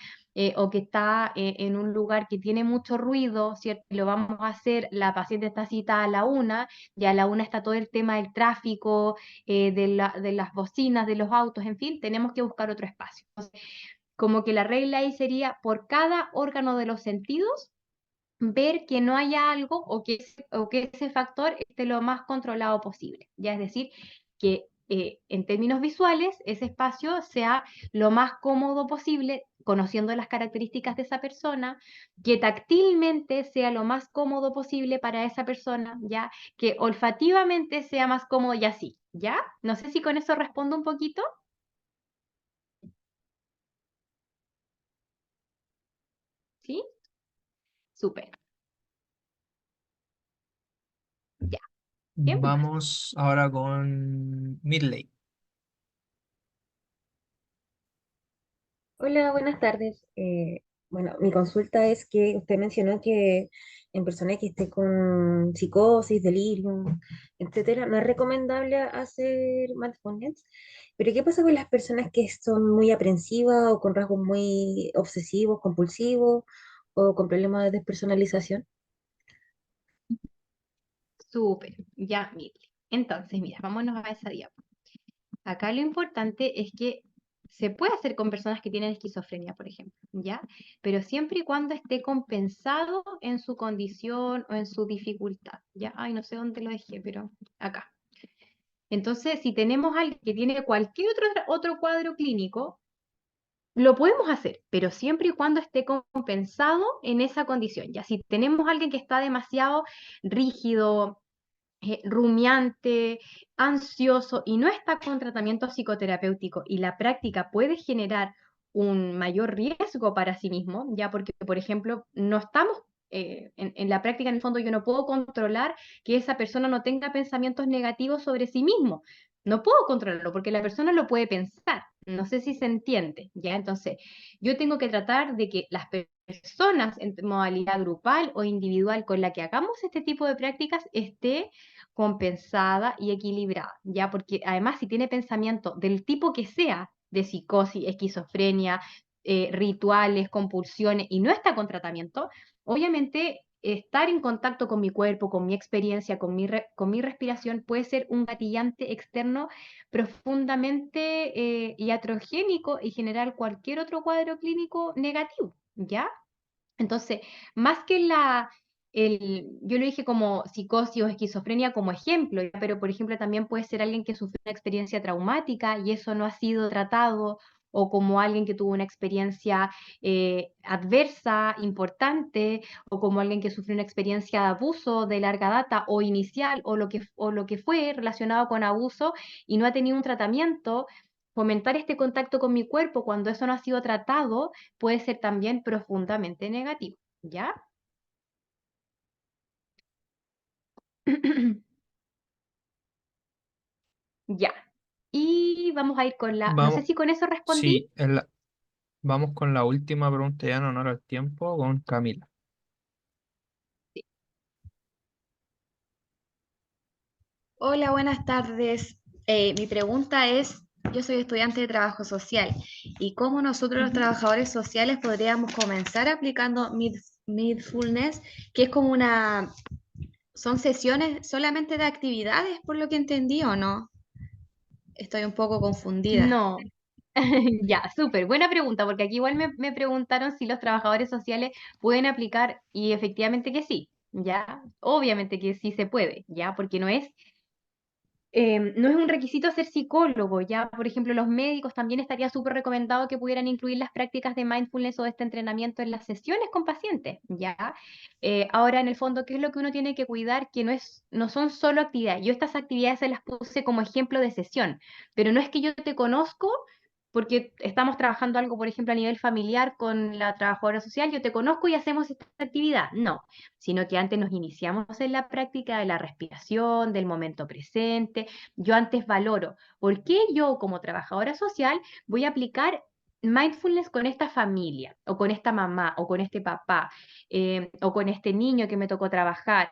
o que está en un lugar que tiene mucho ruido, ¿cierto? Lo vamos a hacer, la paciente está citada a la una, y a la una está todo el tema del tráfico, de las bocinas, de los autos, en fin, tenemos que buscar otro espacio. Entonces, como que la regla ahí sería por cada órgano de los sentidos, ver que no haya algo o que ese factor esté lo más controlado posible. Ya es decir, que en términos visuales ese espacio sea lo más cómodo posible, conociendo las características de esa persona, que táctilmente sea lo más cómodo posible para esa persona, ya que olfativamente sea más cómodo y así, ¿ya? No sé si con eso respondo un poquito. ¿Sí? Súper. Ya. ¿Quién más? Vamos ahora con Midley. Hola, buenas tardes. Bueno, mi consulta es que usted mencionó que en personas que esté con psicosis, delirium, etcétera, no es recomendable hacer mindfulness. Pero ¿qué pasa con las personas que son muy aprensivas o con rasgos muy obsesivos, compulsivos o con problemas de despersonalización? Súper. Ya, mire. Entonces, mira, vámonos a esa diapositiva. Acá lo importante es que se puede hacer con personas que tienen esquizofrenia, por ejemplo, ¿ya? Pero siempre y cuando esté compensado en su condición o en su dificultad, ¿ya? Ay, no sé dónde lo dejé, pero acá. Entonces, si tenemos a alguien que tiene cualquier otro cuadro clínico, lo podemos hacer, pero siempre y cuando esté compensado en esa condición. Ya si tenemos a alguien que está demasiado rígido, rumiante, ansioso y no está con tratamiento psicoterapéutico y la práctica puede generar un mayor riesgo para sí mismo, ya porque, por ejemplo, no estamos en la práctica, en el fondo, yo no puedo controlar que esa persona no tenga pensamientos negativos sobre sí mismo. No puedo controlarlo porque la persona lo puede pensar. No sé si se entiende, ¿ya? Entonces, yo tengo que tratar de que las personas en modalidad grupal o individual con la que hagamos este tipo de prácticas esté compensada y equilibrada, ¿ya? Porque además si tiene pensamiento del tipo que sea, de psicosis, esquizofrenia, rituales, compulsiones, y no está con tratamiento, obviamente estar en contacto con mi cuerpo, con mi experiencia, con mi respiración puede ser un gatillante externo profundamente iatrogénico y generar cualquier otro cuadro clínico negativo, ¿ya? Entonces, más que yo lo dije como psicosis o esquizofrenia como ejemplo, ¿ya? Pero por ejemplo también puede ser alguien que sufrió una experiencia traumática y eso no ha sido tratado, o como alguien que tuvo una experiencia adversa, importante, o como alguien que sufrió una experiencia de abuso de larga data o inicial, o lo que fue relacionado con abuso y no ha tenido un tratamiento. Fomentar este contacto con mi cuerpo cuando eso no ha sido tratado puede ser también profundamente negativo, ¿ya? Ya. Y vamos a ir con no sé Vamos, si con eso respondí. sí, vamos con la última pregunta ya en honor al tiempo con Camila. Hola, buenas tardes. Mi pregunta es, yo soy estudiante de trabajo social y cómo nosotros los Ujú. trabajadores sociales podríamos comenzar aplicando mindfulness, que es como son sesiones solamente de actividades, por lo que entendí, ¿o no? Estoy un poco confundida. No. Ya, súper. Buena pregunta, porque aquí igual me preguntaron si los trabajadores sociales pueden aplicar y efectivamente que sí, ¿ya? Obviamente que sí se puede, ¿ya? Porque no es un requisito ser psicólogo, ya, por ejemplo, los médicos también estaría súper recomendado que pudieran incluir las prácticas de mindfulness o de este entrenamiento en las sesiones con pacientes, ya. Ahora, en el fondo, ¿qué es lo que uno tiene que cuidar? Que no son solo actividades. Yo estas actividades se las puse como ejemplo de sesión, pero no es que yo te conozco porque estamos trabajando algo, por ejemplo, a nivel familiar con la trabajadora social, yo te conozco y hacemos esta actividad. No, sino que antes nos iniciamos en la práctica de la respiración, del momento presente. Yo antes valoro, ¿por qué yo como trabajadora social voy a aplicar mindfulness con esta familia, o con esta mamá, o con este papá, o con este niño que me tocó trabajar?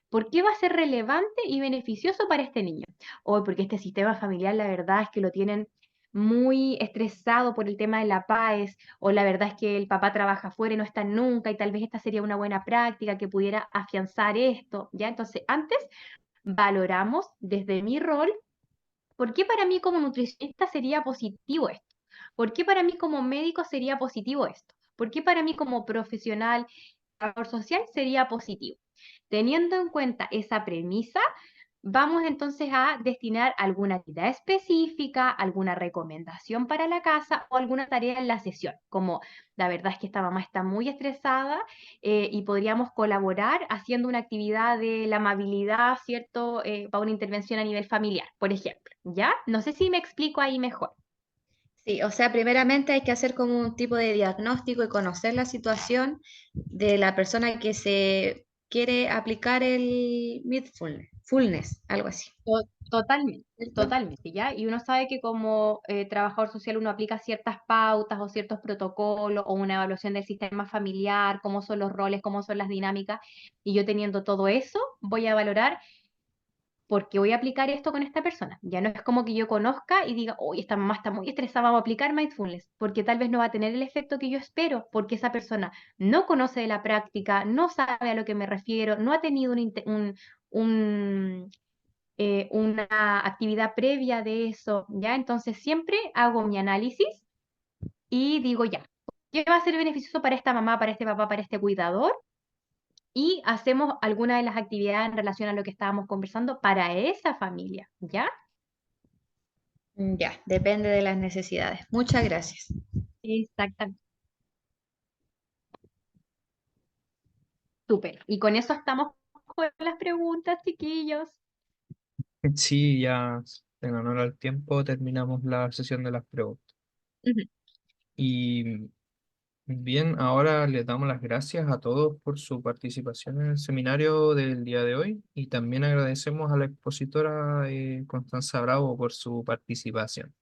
¿Por qué va a ser relevante y beneficioso para este niño? O porque este sistema familiar, la verdad es que lo tienen muy estresado por el tema de la paz, o la verdad es que el papá trabaja afuera y no está nunca, y tal vez esta sería una buena práctica que pudiera afianzar esto, ¿ya? Entonces, antes valoramos desde mi rol, ¿por qué para mí como nutricionista sería positivo esto? ¿Por qué para mí como médico sería positivo esto? ¿Por qué para mí como profesional, trabajador social sería positivo? Teniendo en cuenta esa premisa, vamos entonces a destinar alguna actividad específica, alguna recomendación para la casa o alguna tarea en la sesión, como la verdad es que esta mamá está muy estresada y podríamos colaborar haciendo una actividad de la amabilidad, ¿cierto? Para una intervención a nivel familiar, por ejemplo, ¿ya? No sé si me explico ahí mejor. Sí, o sea, primeramente hay que hacer como un tipo de diagnóstico y conocer la situación de la persona que se quiere aplicar el mindfulness, algo así. Totalmente, ¿Cierto? totalmente, ¿ya? Y uno sabe que como trabajador social uno aplica ciertas pautas o ciertos protocolos o una evaluación del sistema familiar, cómo son los roles, cómo son las dinámicas, y yo teniendo todo eso, voy a valorar por qué voy a aplicar esto con esta persona. Ya no es como que yo conozca y diga, uy, esta mamá está muy estresada, vamos a aplicar mindfulness, porque tal vez no va a tener el efecto que yo espero, porque esa persona no conoce de la práctica, no sabe a lo que me refiero, no ha tenido un una actividad previa de eso, ¿ya? Entonces siempre hago mi análisis y digo, ya, ¿qué va a ser beneficioso para esta mamá, para este papá, para este cuidador? Y hacemos alguna de las actividades en relación a lo que estábamos conversando para esa familia, ¿ya? Ya, depende de las necesidades. Muchas gracias. Exactamente. Súper. Y con eso estamos con las preguntas, chiquillos. Sí, ya en honor al tiempo terminamos la sesión de las preguntas. Ujú. Y bien, ahora les damos las gracias a todos por su participación en el seminario del día de hoy y también agradecemos a la expositora Constanza Bravo por su participación.